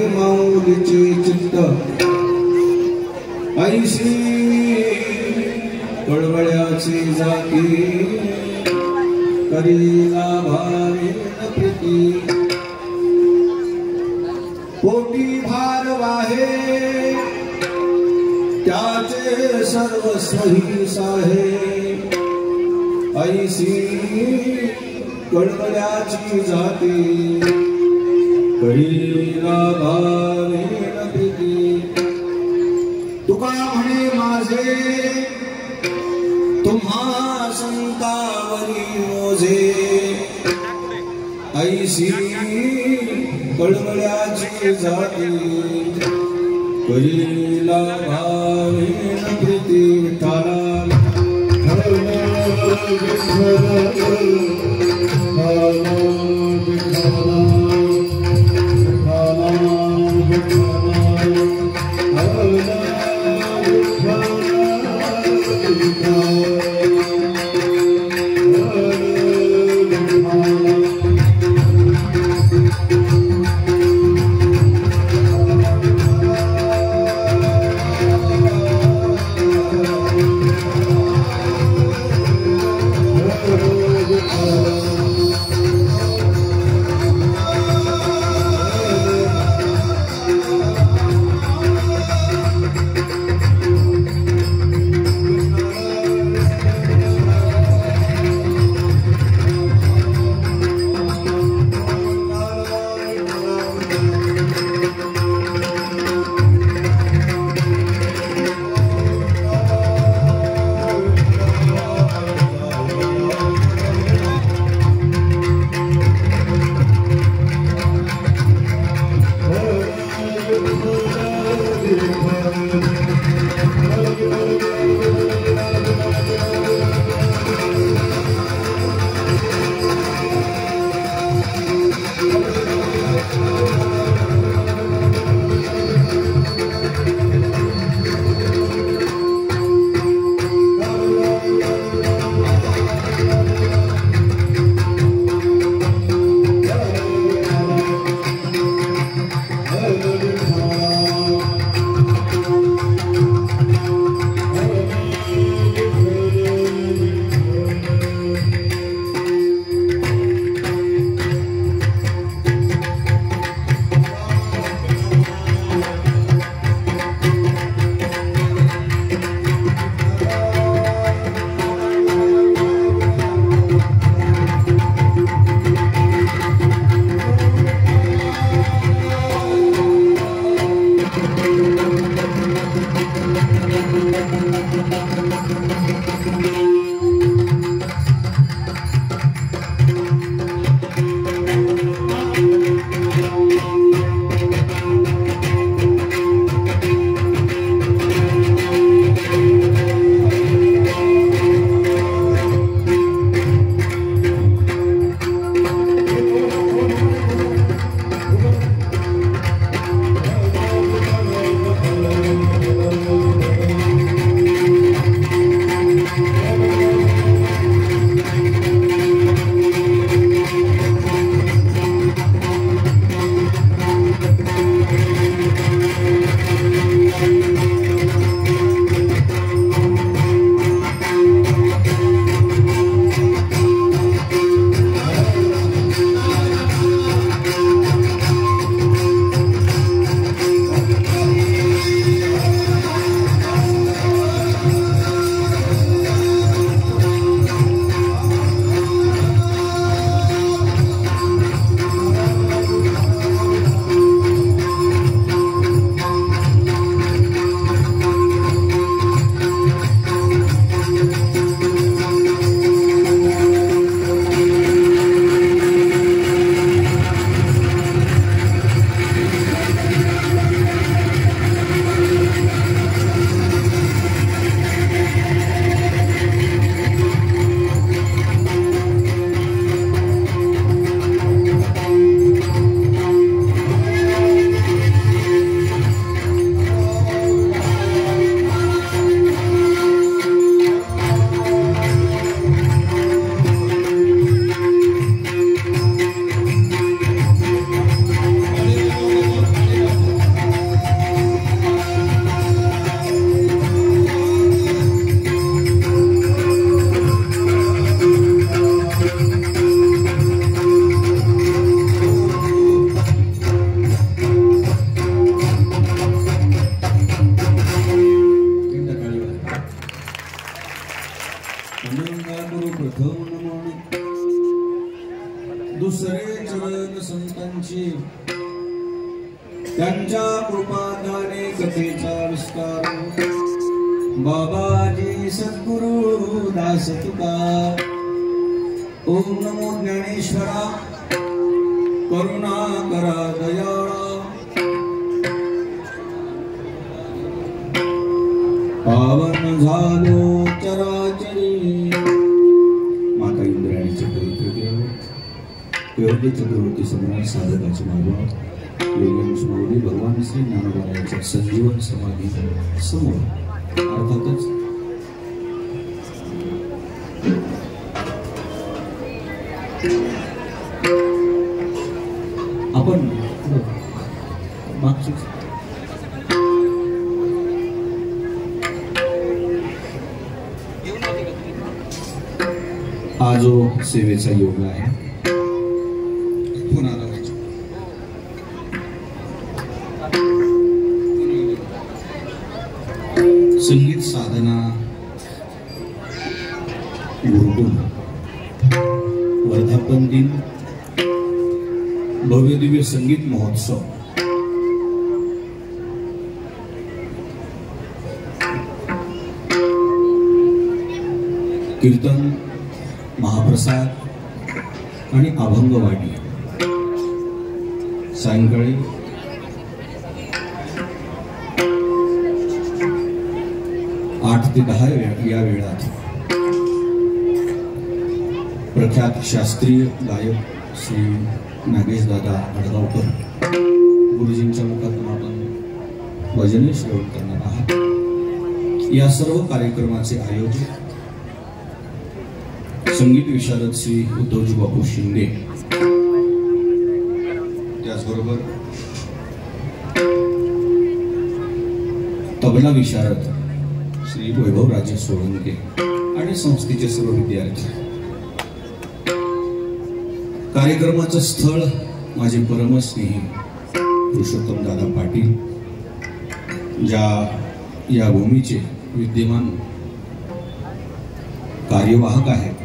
माऊलीचे चित्त ऐशी कळवळ्याची जाती करीला भावे प्रीती पोटी भार वाहे त्याचे सर्वस्वही साहे ऐशी कळवळ्याची जाती करीला भावे प्रीती तुका म्हणे माझे तुम्हा संतावरी मोजे ऐशी कळवळ्याची जाती करीला भावे प्रीती विठ्ठला त्यांच्या कृपादाने कथेचा विस्तार बाबाजी सद्गुरु दास तुका ओम नमो ज्ञानेश्वरा करुणा करा दयाळा पावन झालो चराचरी माता इंद्राणीचे पवित्र देव योग्य चतुर्थी समोर साधकाचे मार्ग योगेश भगवान श्री ज्ञानोबाच्या संजीवन समाधी समोर अर्थातच आपण मागची हा जो सेवेचा योग आहे पुन्हा संगीत साधना गुरुकुल वर्धापन दिन भव्य दिव्य संगीत महोत्सव कीर्तन महाप्रसाद आणि अभंगवाणी सायंकाळी 8 ते 10 या वेळात प्रख्यात शास्त्रीय गायक श्री नागेश दादा अडगावकर गुरुजींच्या मुखातून आपण भजने श्रवण करणार आहात। या सर्व कार्यक्रमाचे आयोजक संगीत विशारद श्री उद्धवजी बापू शिंदे, त्याचबरोबर तबला विशारद श्री वैभवराजे सोळंके आणि संस्थेचे सर्व विद्यार्थी। कार्यक्रमाचं स्थळ माझे परमस्नेही पुरुषोत्तम दादा पाटील, ज्या या भूमीचे विद्यमान कार्यवाहक आहेत।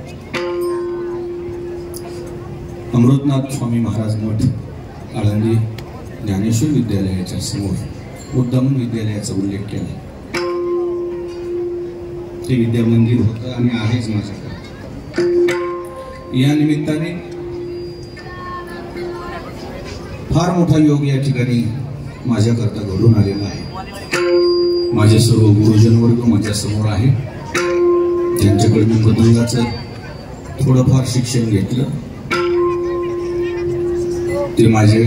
अमृतनाथ स्वामी महाराज मठ आळंदी ज्ञानेश्वर विद्यालयाच्या समोर मुद्दामून विद्यालयाचा उल्लेख केला। ते विद्या मंदिर होतं आणि आहेच माझ्याकडे। या निमित्ताने फार मोठा योग या ठिकाणी माझ्याकरता घडून आलेला आहे। माझे सर्व गुरुजन वर्ग माझ्या समोर आहे, ज्यांच्याकडून मृदंगाचं थोडंफार शिक्षण घेतलं ते माझे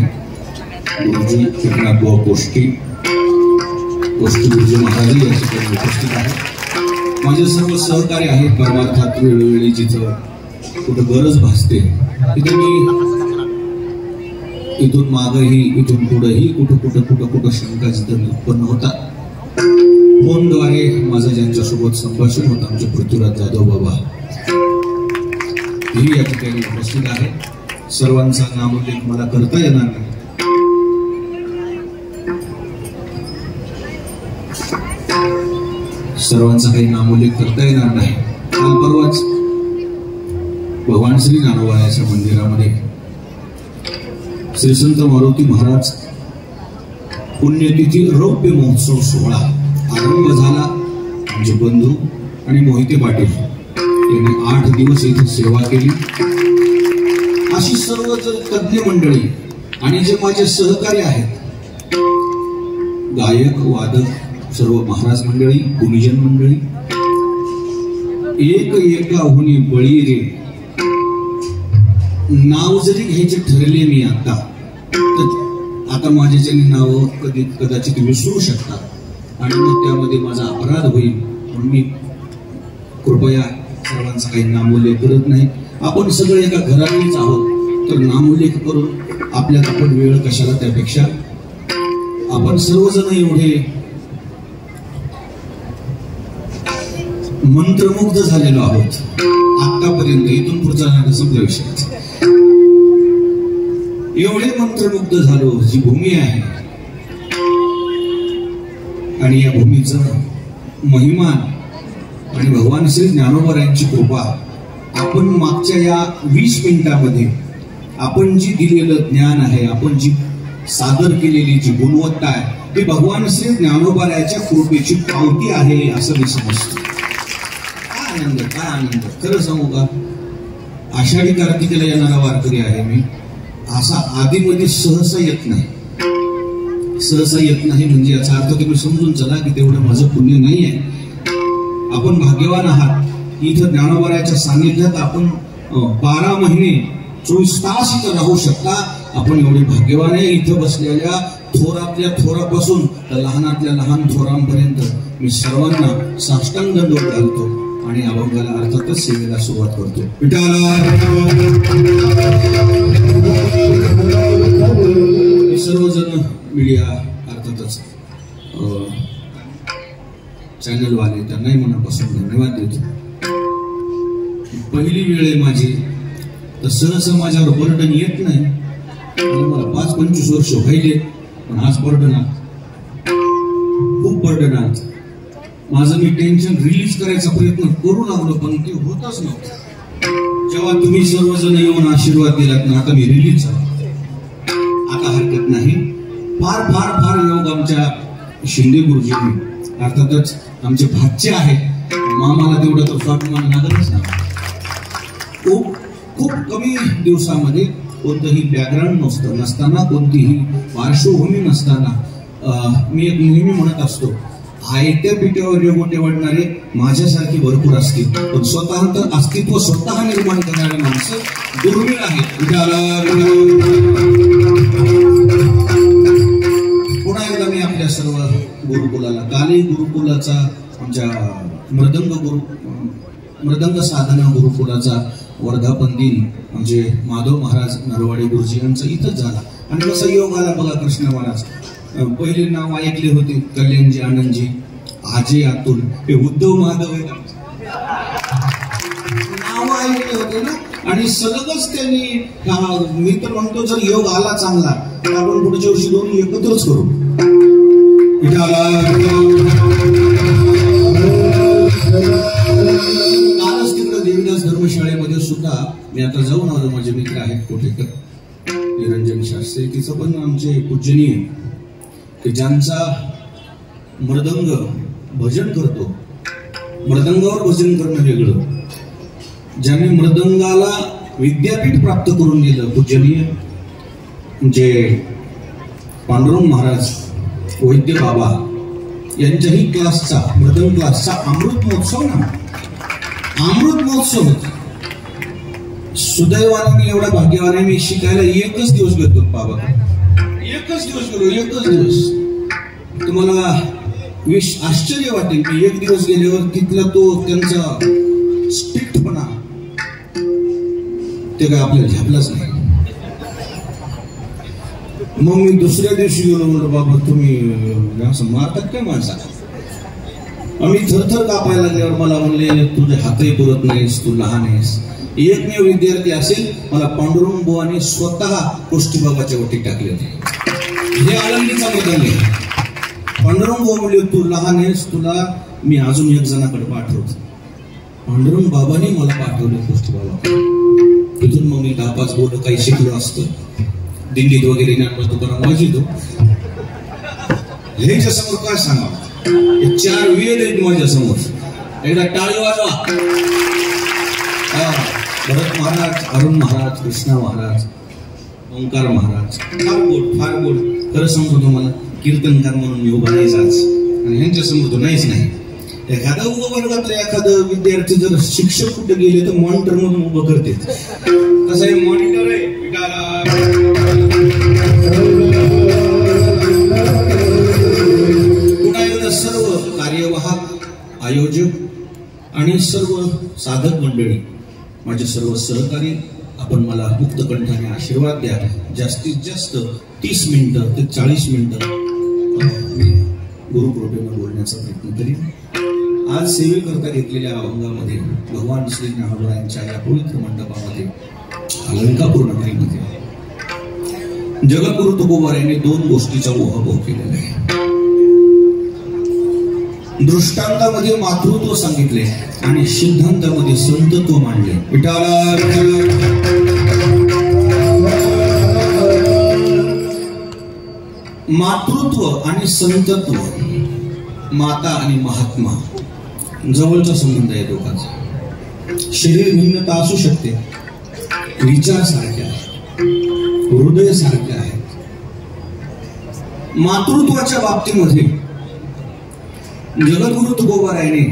गुरुजी एकनाथ बुवा पोष्टी गुरुजी महाराज या ठिकाणी उपस्थित आहेत। माझे सर्व सहकारी आहेत। परमार्थात वेळोवेळी जिथं कुठं गरज भासते तिथे मी इथून मागही इथून पुढेही कुठं शंका जिथं उत्पन्न होतात फोनद्वारे माझं ज्यांच्यासोबत संभाषण होतं आमचे पृथ्वीराज जाधव बाबा ही या ठिकाणी उपस्थित आहे। सर्वांचा नामोल्लेख मला करता येणार नाही, सर्वांचा काही नामोल्लेख करता येणार नाही। काल परवाच भगवान श्री ज्ञानोबाच्या मंदिरामध्ये श्री संत मारुती महाराज पुण्यतिथी रौप्य महोत्सव सोहळा आरंभ झाला। आमचे बंधू आणि मोहिते पाटील यांनी 8 दिवस इथे सेवा केली। अशी सर्व तज्ञ मंडळी आणि जे माझे सहकारी आहेत गायक वादक सर्व महाराज मंडळी गुरुजन मंडळी एका होणी बळी रे नाव जरी घ्यायचे ठरले मी आता माझ्याचे नाव कदाचित विसरू शकतात आणि मग त्यामध्ये माझा अपराध होईल, म्हणून मी कृपया सर्वांचा काही नामोल्लेख करत नाही। आपण सगळे एका घरातलीच आहोत तर नामोल्लेख करून आपल्यात आपण वेळ कशाला, त्यापेक्षा आपण सर्वजण एवढे मंत्रमुग्ध झालेलो आहोत आतापर्यंत। इथून पुढचा संपला विषय, एवढे मंत्रमुग्ध झालो। जी भूमी आहे आणि या भूमीचा महिमान आणि भगवान श्री ज्ञानोबारायांची कृपा आपण मागच्या या 20 मिनिटांमध्ये आपण जी दिलेलं ज्ञान आहे, आपण जी सादर केलेली जी गुणवत्ता आहे ती भगवान श्री ज्ञानोबारायाच्या कृपेची पावती आहे असं मी समजतो. काय आनंद. खरं सांगू का, आषाढी कार्तिकेला येणारा वारकरी आहे मी. असा आधीमध्ये सहसा येत नाही. सहसा येत नाही म्हणजे याचा अर्थ तुम्ही समजून चला की तेवढं माझं पुण्य नाही आहे. आपण भाग्यवान आहात. इथं ज्ञानोबारायाच्या सान्निध्यात आपण 12 महिने 24 तास इथं राहू शकता. आपण एवढे भाग्यवान आहे. इथं बसलेल्या थोरातल्या थोरापासून तर लहानातल्या लहान थोरांपर्यंत मी सर्वांना साष्टांग दंडवत घालतो आणि अभंगाला अर्थातच सेवेला सुरुवात करतो. सर्वजण मीडिया अर्थातच चॅनलवाले त्यांनाही मनापासून धन्यवाद देतो. पहिली वेळ आहे माझी, तर सहसा माझ्यावर बर्डन येत नाही. मला 5-25 वर्ष व्हायले, पण आज बर्डन आहात, खूप बर्डन आहात. माझं मी टेन्शन रिलीज करायचा प्रयत्न करू लागलो, पण ते होतच नव्हतं. जेव्हा तुम्ही सर्वजण येऊन आशीर्वाद दिलात ना, आता मी रिलीज झालो. आता हरकत नाही. फार फार फार योग आमच्या शिंदे गुरुजींनी, अर्थातच आमचे भाचे आहेत. मामाला तेवढं तर स्वाभिमान लागलच ना. खूप कमी दिवसामध्ये कोणतंही बॅकग्राऊंड नसताना, कोणतीही पार्श्वभूमी नसताना मी एक नेहमी म्हणत असतो, आयत्या पिठ्यावर योगोटे वाढणारे माझ्यासारखी भरपूर असतील, पण स्वतःचं अस्तित्व स्वतः निर्माण करणारे माणसं दुर्मिळ आहेत. पुन्हा एकदा मी आपल्या सर्व गुरुकुलाला, कालही गुरुकुलाचा आमच्या मृदंग साधना गुरुकुलाचा वर्धापन दिन म्हणजे माधव महाराज नरवाडे गुरुजी यांचा इथंच झाला. आणि कसा योग आला बघा. कृष्ण महाराज पहिले नाव ऐकले होते, कल्याणजी, आनंदजी, आजे, अतुल, हे उद्धव महादेव आहे नाव ऐकले होते ना. आणि सलगच त्यांनी, मी तर म्हणतो जर योग आला चांगला तर आपण पुढच्या वर्षी दोन्ही एकत्रच करू. कालच तिकडे देवीदास धर्मशाळेमध्ये सुद्धा मी आता जाऊन आलो. माझे मित्र आहेत कोठेकर निरंजन शास्त्री, तिचं पण आमचे पूजनीय की ज्यांचा मृदंग भजन करतो. मृदंगावर भजन करणं वेगळं. ज्यांनी मृदंगाला विद्यापीठ प्राप्त करून दिलं, पूजनीय म्हणजे पांडुरंग महाराज वैद्य बाबा यांच्याही क्लासचा, मृदंग क्लासचा अमृत महोत्सव ना, अमृत महोत्सव होता. सुदैवाने मी एवढा भाग्यवान आहे, मी शिकायला एकच दिवस घेतो बाबा. एकच दिवस गेलो, एकच दिवस. तुम्हाला आश्चर्य वाटेल की एक दिवस गेल्यावर तिथला तो त्यांचा स्ट्रिक्टपणा ते काय आपल्याला झेपलाच नाही. मग मी दुसऱ्या दिवशी गेलो, म्हणलं बाबा तुम्ही असं मारतात काय माणसाला. आम्ही थरथर कापायला लागल्यावर मला म्हणले तुझे हातही पुरत नाहीस, तू लहान आहेस. एकमेव विद्यार्थी असेल, मला पांडुरंग बुवाने स्वतः गोष्टीबाबाच्या वटी टाकले होते. हे आनंदीचा मृदंग आहे. पांडुरंग बुवा म्हणले तू लहान आहेस, तुला मी अजून एक जणाकडे पाठवतो. पांडुरंग बाबाने मला पाठवले गोष्टीबाबा. तिथून मग मी 10-5 बोल काही शिकलो असतं. दिंडीत वगैरे ज्ञानोबा तुकाराम वाजितो. ह्याच्या समोर काय सांगा, 4 वेद आहेत माझ्या समोर. एकदा टाळी वाजवा. भरत महाराज, अरुण महाराज, कृष्णा महाराज, ओंकार महाराज, फार गोड, फार गोड. खरं सांगतो तुम्हाला, कीर्तनकार म्हणून मी उभा नाहीच आज, आणि ह्यांच्या समोर तो नाहीच नाही. एखादा उभं वर्गातला एखादा विद्यार्थी जर शिक्षक कुठे गेले तर मॉनिटर म्हणून उभं करते. कसं आहे, मॉनिटर आहे. पुन्हा एकदा सर्व कार्यवाहक, आयोजक आणि सर्व साधक मंडळी, माझे सर्व सहकारी, आपण मला मुक्त कंठाने आशीर्वाद द्या. जास्तीत जास्त 30 मिनिटं ते 40 मिनिटं मी गुरुकृपेनं बोलण्याचा प्रयत्न करीन. आज सेवेकरता घेतलेल्या अभंगामध्ये भगवान श्री ज्ञानोबारायांच्या या पवित्र मंडपामध्ये, अलंकापूर नगरीमध्ये जगद्गुरु तुकोबारायांनी 2 गोष्टीचा उहापोह केलेला आहे. दृष्टांतामध्ये मातृत्व सांगितले आणि सिद्धांतामध्ये संतत्व मांडले. मातृत्व आणि संतत्व, माता आणि महात्मा जवळचा संबंध आहे दोघांचा. शरीर भिन्नता असू शकते, विचार सारखे आहेत, हृदय सारखे आहेत. मातृत्वाच्या बाबतीमध्ये जगद्गुरु तुकोबारायाने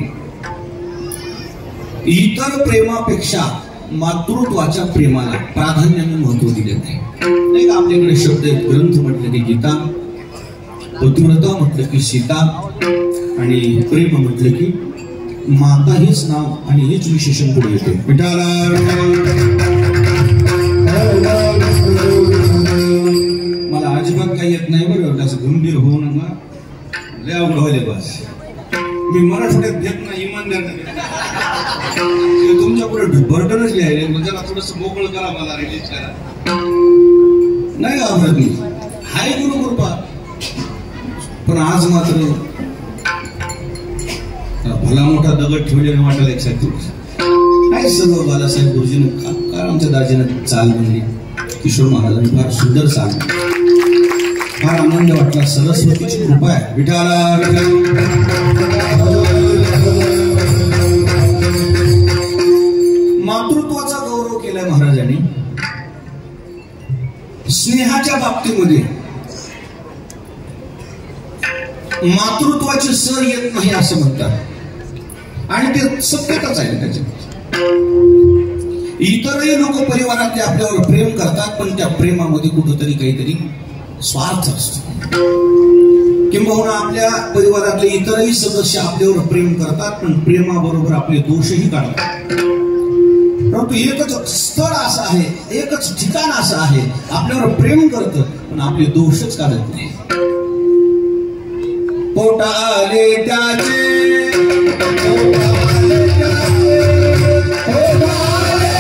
इतर प्रेमापेक्षा मातृत्वाच्या प्रेमाला प्राधान्याने महत्व दिले नाही. नाही का आपल्याकडे शब्द आहेत, ग्रंथ म्हटलं की गीता, पतिव्रता म्हटलं की सीता, आणि प्रेम म्हटलं की माता हेच नाव आणि हेच विशेषण पुढे येते. मला अजिबात काही येत नाही बरं, असं गंभीर होऊ नका, लय अवघड व्हायला बस. मी मराठवाड्यात देत नाही, इमानदार तुमच्या पुढे बर्डनच लिहायला, जरा थोडस मोकळं करा, मला रिलीज करा. नाही घाबरत मी, हाय गुरु कृपा. पण आज मात्र भला मोठा दगड ठेवलेला वाटायला एक्साइट काय सर्व बालासाहेब गुरुजीनं का आमच्या दाजीनं चाल म्हणली, किशोर महाराजांनी फार सुंदर चाल, फार आनंद वाटला. सरस्वतीची कृपा आहे. विठाला मातृत्वाचा गौरव केलाय महाराजांनी. स्नेहाच्या बाबतीमध्ये मातृत्वाची सर येत नाही असं म्हणतात, आणि ते सत्यताच आहे त्याच्यात. इतरही लोक परिवारातले आपल्यावर प्रेम करतात, पण त्या प्रेमामध्ये कुठंतरी काहीतरी स्वार्थ असतो. किंबहुना आपल्या परिवारातले इतरही सदस्य आपल्यावर प्रेम करतात, पण प्रेमाबरोबर आपले दोषही काढतात. परंतु एकच स्थळ असं आहे, एकच ठिकाण असं आहे, आपल्यावर प्रेम करतं पण आपले दोषच काढत नाही. पोटा आले त्याचे, पोटा आले त्याचे, पोटा आले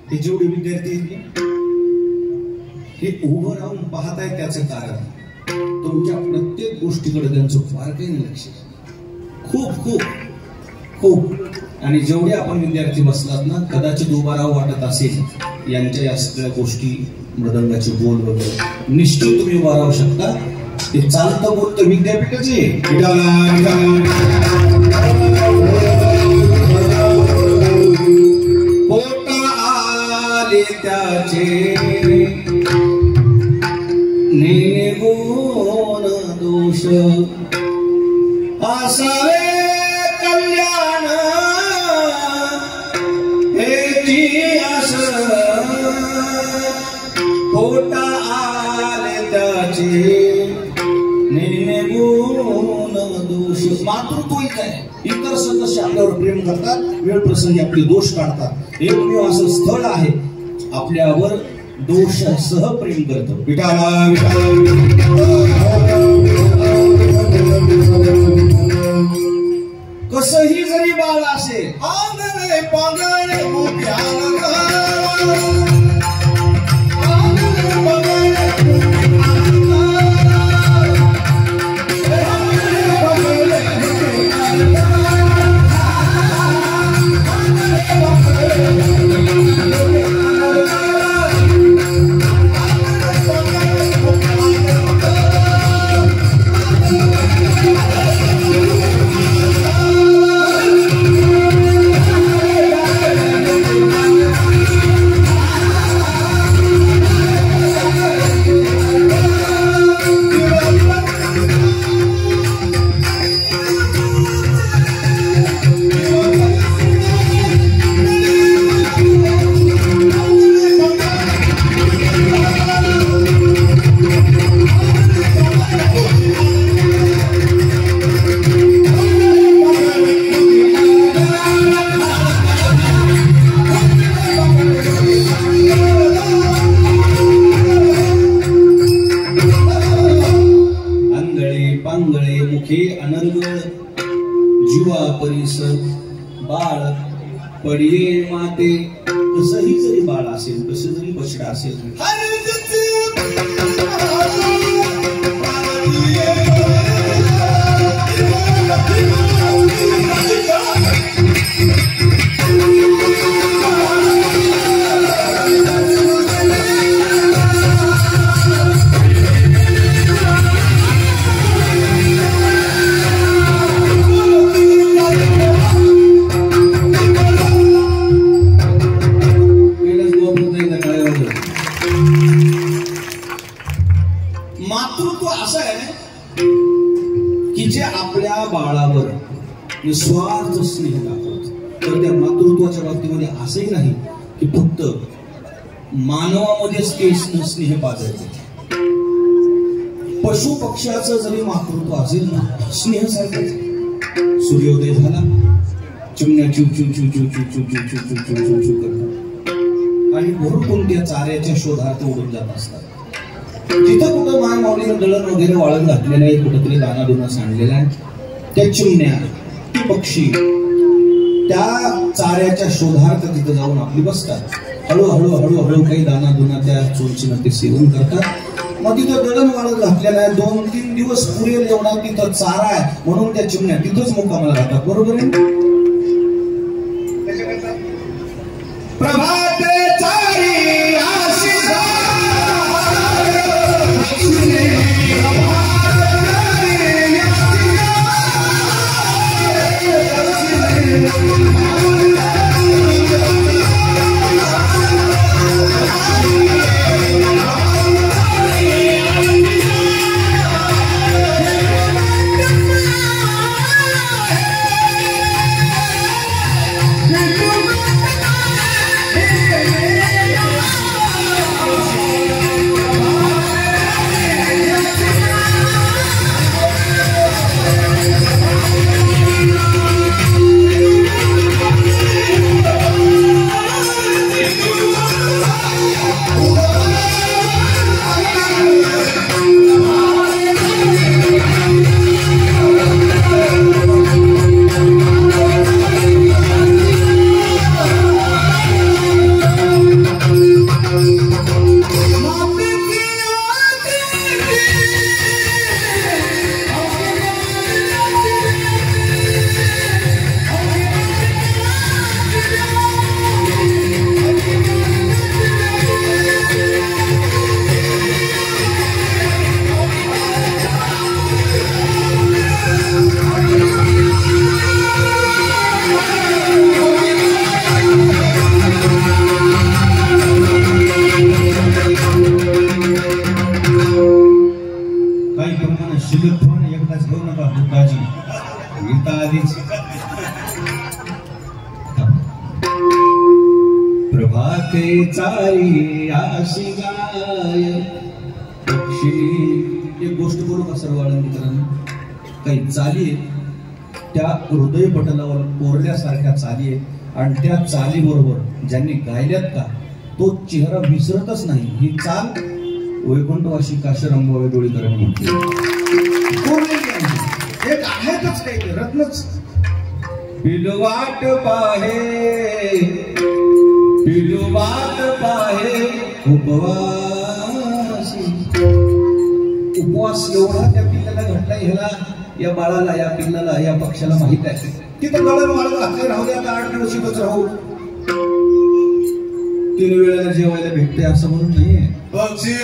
हे जेवढे विद्यार्थी आहेत हे उभं राहून पाहत आहेत, त्याचं कारण तुमच्या प्रत्येक गोष्टीकडे त्यांचं बारकाईने लक्ष, खूप खूप खूप. आणि जेवढे आपण विद्यार्थी बसलात ना, कदाचित उभा राहू वाटत असेल, यांच्या या सगळ्या गोष्टी, मृदंगाचे बोल वगैरे, निश्चित तुम्ही उभा राहू शकता. ते चालतं बोलतं विद्यापीठच आहे. त्याचे निगुण दोष असावे कल्याण हेची आस, पोटा आले त्याचे निगुण दोष. मातृत्व आहे, इतर सदस्य आपल्यावर प्रेम करतात, वेळ प्रसंगी आपले दोष काढतात. एकमेव असं स्थळ आहे आपल्यावर दोष सह प्रेम करतो. विठाला विठाला पांगळे मुखे अनर्गळ जीवा परिस बाळ पडिये माते. कसंही जरी बाळ असेल, कसं जरी बछडा असेल, मातृत्व असं आहे की जे आपल्या बाळावर निस्वार्थ स्नेह दाखवत. तर त्या मातृत्वाच्या बाबतीमध्ये असंही नाही की फक्त मानवामध्येच ते स्नेह पाजायचे. पशु पक्ष्याचं जरी मातृत्व असेल ना, स्नेह सारखायचं. सूर्योदय झाला, चिमण्या चिव चिव चिव चिव चिव चिव चिव चिव चिव चिव चिव चिव करतात आणि भरपूर त्या चाऱ्याच्या शोधार्थ उडून जात असतात. जिथं कुठं मायमाऊलीनं दळण वगैरे वाळत घातलेलं आहे, कुठंतरी दाना दुना सांडलेला आहे, त्या चिमण्या, ती पक्षी त्या चाऱ्याच्या शोधार्थ तिथं जाऊन आपली बसतात. हळूहळू हळूहळू काही दाना दुना त्या चोरचीनं ते सेवन करतात. मग तिथं दळण वाळत घातलेलं आहे, 2-3 दिवस पुरेल एवढा तिथं चारा आहे, म्हणून त्या चिमण्या तिथंच मुक्कामाला राहतात. बरोबर आहे. प्रभाते चारी प्रभाते चारी आशी गाय पक्षी. एक गोष्ट करू का सर्व आनंदीकरांना? काही चाली आहेत त्या हृदय पटलावर कोरल्यासारख्या चाली आहेत आणि त्या चाली बरोबर ज्यांनी गायल्यात का तो चेहरा विसरतच नाही. ही चाल वैकुंठवासी काशीरामभाऊ डोळीकरांनी म्हटली. एक आहेतच काही ते रत्नच. पिलवाट पाहे पिलवाट पाहे उपवासी. उपवास एवढा त्या पिल्लाला घडलाय, ह्याला या बाळाला, या पिल्लाला, या पक्षाला माहित आहे. तिथं दळण वाळत घातले, राहू द्या, 8 दिवस इथंच राहू, 3 वेळेला जेवायला भेटते असं म्हणून नाहीये. पक्षी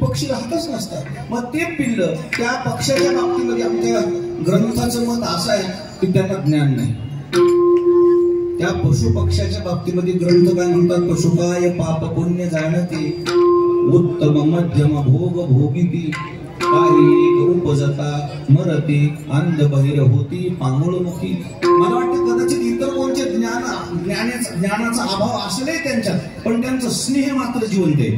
पक्षी राहतच नसतात. मग ते पिल्ल त्या पक्षाच्या बाबतीमध्ये आमच्या ग्रंथाचं मत असं आहे की त्यांना ज्ञान नाही. त्या पशु पक्ष्याच्या बाबतीमध्ये ग्रंथ काय म्हणतात? पशुकाय पाप पुण्य जाणते, उत्तम मध्यम भोग भोगिती, काही एक उपजता मरते, अंध बहिर होती पांगुळमुखी. मला वाटतं कदाचित इतर कोणते ज्ञानाचा अभाव असले त्यांच्यात, पण त्यांचं स्नेह मात्र जिवंत आहे.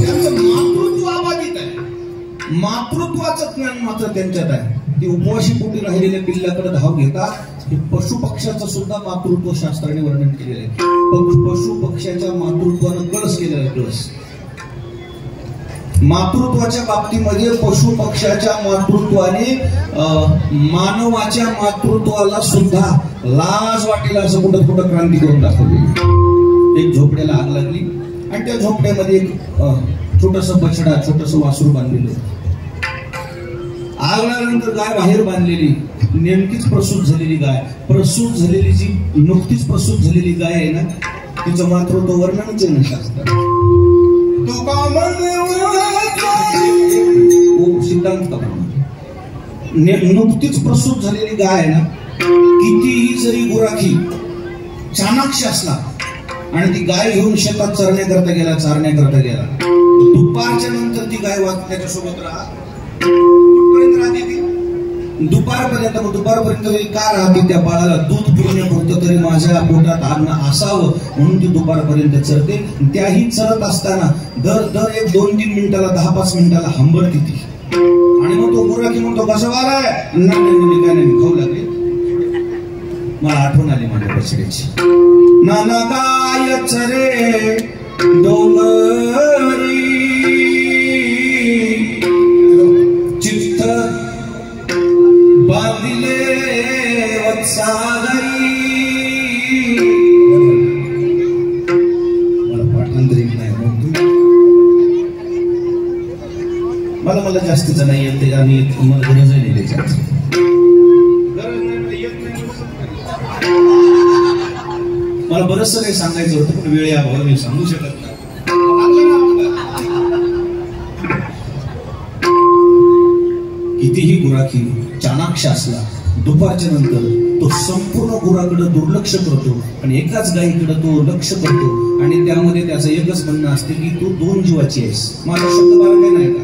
त्यांचं मातृत्व अबाधित आहे, मातृत्वाचं ज्ञान मात्र त्यांच्यात आहे. ते उपवाशी पोटी राहिलेल्या पिल्लाकडे धाव घेतात. हे पशु पक्ष्याचं सुद्धा मातृत्व शास्त्राने वर्णन केलेलं आहे. पशु पक्ष्याच्या मातृत्वानं कळस केलेला आहे. कळस मातृत्वाच्या बाबतीमध्ये पशु पक्ष्याच्या मातृत्वाने मानवाच्या मातृत्वाला सुद्धा लाज वाटेल असं कुठं कुठं क्रांती करून दाखवली. एक झोपड्याला आग लागली आणि त्या झोपड्यामध्ये एक छोटस बछडा, छोटस वासरू बांधलेलं होतं. आग लागल्यानंतर गाय बाहेर बांधलेली, नेमकीच प्रसूत झालेली गाय. प्रसूत झालेली जी नुकतीच प्रसूत झालेली गाय आहे ना, तिचं मातृत्व वर्णनच आहे ना शास्त्रात. सिद्धांत नुकतीच प्रसूत झालेली गाय आहे ना, कितीही जरी गुराखी चाणाक्ष असला आणि ती गाय घेऊन शेतात चारण्याकरता गेला, दुपारच्या नंतर ती गाय त्याच्या सोबत दुपारपर्यंत का राहते? त्या बाळाला दूध पिणे होतं तरी माझ्या पोटात अन्न असावं म्हणून ती दुपारपर्यंत चरते. त्याही चरत असताना दर एक 2-3 मिनिटाला, 10-5 मिनिटाला हंबरते ती. आणि मग तो गुराखी म्हणतो, कसं वार आहे? नाही काय नाही, खाऊ लागले. मला आठवण आली माझ्या बछड्याची. नाना गाय चरे डोंगरी, चित्त बांधिले वत्सागरी. मला पाठांतरित नाही, मला जास्तीचं नाही येते आणि मला गरज नाही त्याच्यात. मला बरंचसं काही सांगायचं होतं पण वेळ यावर मी सांगू शकत नाही. कितीही गुराखी चाणाक्ष असला, दुपारच्या नंतर तो संपूर्ण गुराकडे दुर्लक्ष करतो आणि एकाच गायीकडे तो लक्ष करतो आणि त्यामध्ये त्याचं एकच म्हणणं असते की तू 2 जीवाची आहेस. माझा शब्द बारा काही नाही का?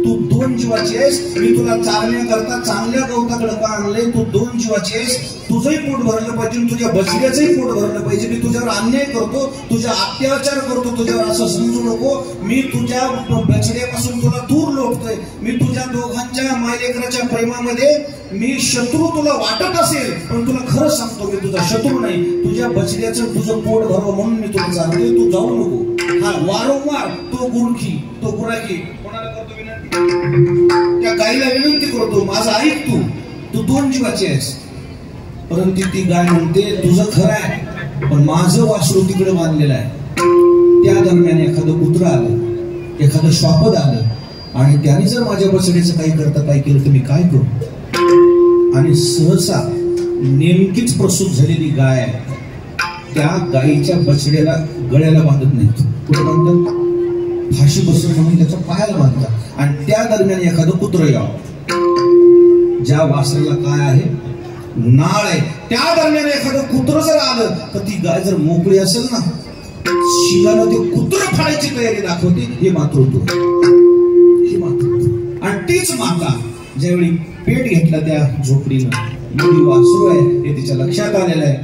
तू 2 जीवाची आहेस. मी तुला चालण्याकरता चांगल्या गवताकडे का आणलंय? तू 2 जीवाची आहेस. तुझंही पोट भरलं पाहिजे, तुझ्या बछड्याचंही पोट भरलं पाहिजे. मी तुझ्यावर अन्याय करतो, तुझ्या अत्याचार करतो, तुझ्यावर असं समजू नको. मी तुझ्या बछड्यापासून तुला दूर लोटतोय. मी तुझ्या दोघांच्या मायलेकराच्या प्रेमामध्ये मी शत्रू तुला वाटत असेल, पण तुला खरं सांगतो, मी तुझा शत्रू नाही. तुझ्या बछड्याचं तुझं पोट भरावं म्हणून मी तुला सांगतोय, तू जाऊ नको. हा वारंवार तो गुराखी कोणाला करतो विनंती? त्या गाईला विनंती करतो, माझं ऐक, तू 2 जीवाची आहेस. परंतु ती गाय म्हणते, तुझं खरं आहे पण माझं वासरू तिकडे बांधलेलं आहे. त्या दरम्यान एखादं कुत्र आलं, एखादं श्वापद आलं आणि त्याने जर माझ्या बछड्याचं काही करता काय केलं तर मी काय करू? आणि सहसा नेमकीच प्रसूत झालेली गाय त्या गायीच्या बछड्याला गळ्याला बांधत नाही. कुठे बांधतात? फाशी बसून म्हणून त्याच्या पायाला बांधतात. आणि त्या दरम्यान एखादं कुत्र यावं, ज्या वासराला काय आहे? नाळ आहे. त्या दरम्यान एखादं कुत्र जर आलं तर ती गाय जर मोकळी असेल ना, शिंगानं ते कुत्र फाडायची तयारी दाखवते. हे मातृत्व. आणि तीच माता ज्यावेळी पेट घेतला त्या झोपडीनं, मुली वासरू आहे हे तिच्या लक्षात आलेलं आहे.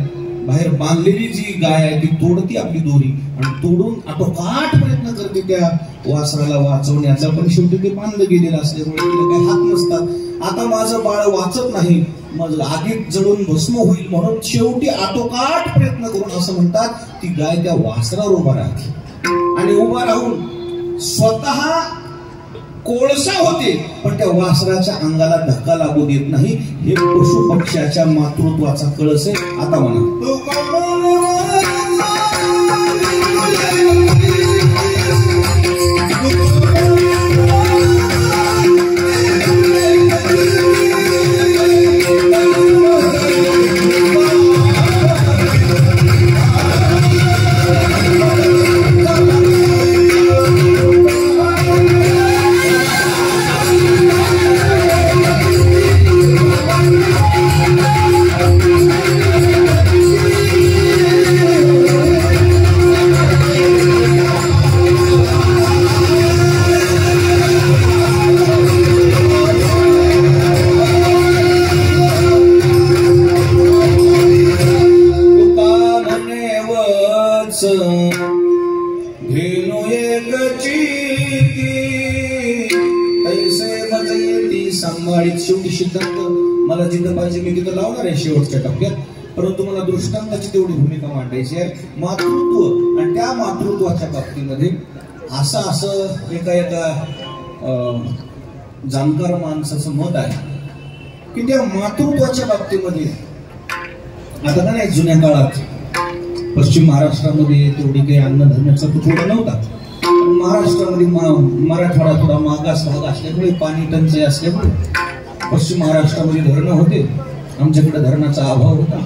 बाहेर बांधलेली जी गाय आहे ती तोडती आपली दोरी आणि तोडून आटोकाट प्रयत्न करते त्या वासराला वाचवण्याचा. पण शेवटी ते बांधलं गेलेलं असल्यामुळे तिला काही हात नसतात. आता माझं बाळ वाचत नाही, माझं आगीत जळून भस्म होईल म्हणून शेवटी आटोकाट प्रयत्न करून असं म्हणतात ती गाय त्या वासरावर उभा राहते आणि उभा राहून स्वतः कोळसा होते पण त्या वासराच्या अंगाला धक्का लागू देत नाही. हे पशु पक्ष्याच्या मातृत्वाचा कळस आहे. आता म्हणा पाहिजे मी तिथं लावणार आहे शेवटच्या टप्प्यात, परंतु मला दृष्टांताची तेवढी भूमिका मांडायची आहे. मातृत्व आणि त्या मातृत्वाच्या बाबतीमध्ये असं एका जाणकार माणसाचं मत आहे की त्या मातृत्वाच्या बाबतीमध्ये आता का नाही, जुन्या काळात पश्चिम महाराष्ट्रामध्ये तेवढी काही अन्नधान्याचा तुटवडा नव्हता. महाराष्ट्रामध्ये मराठवाडा थोडा मागास भाग असल्यामुळे, पाणी टंचाई असल्यामुळे पश्चिम महाराष्ट्रामध्ये धरणं होते, आमच्याकडे धरणाचा अभाव होता.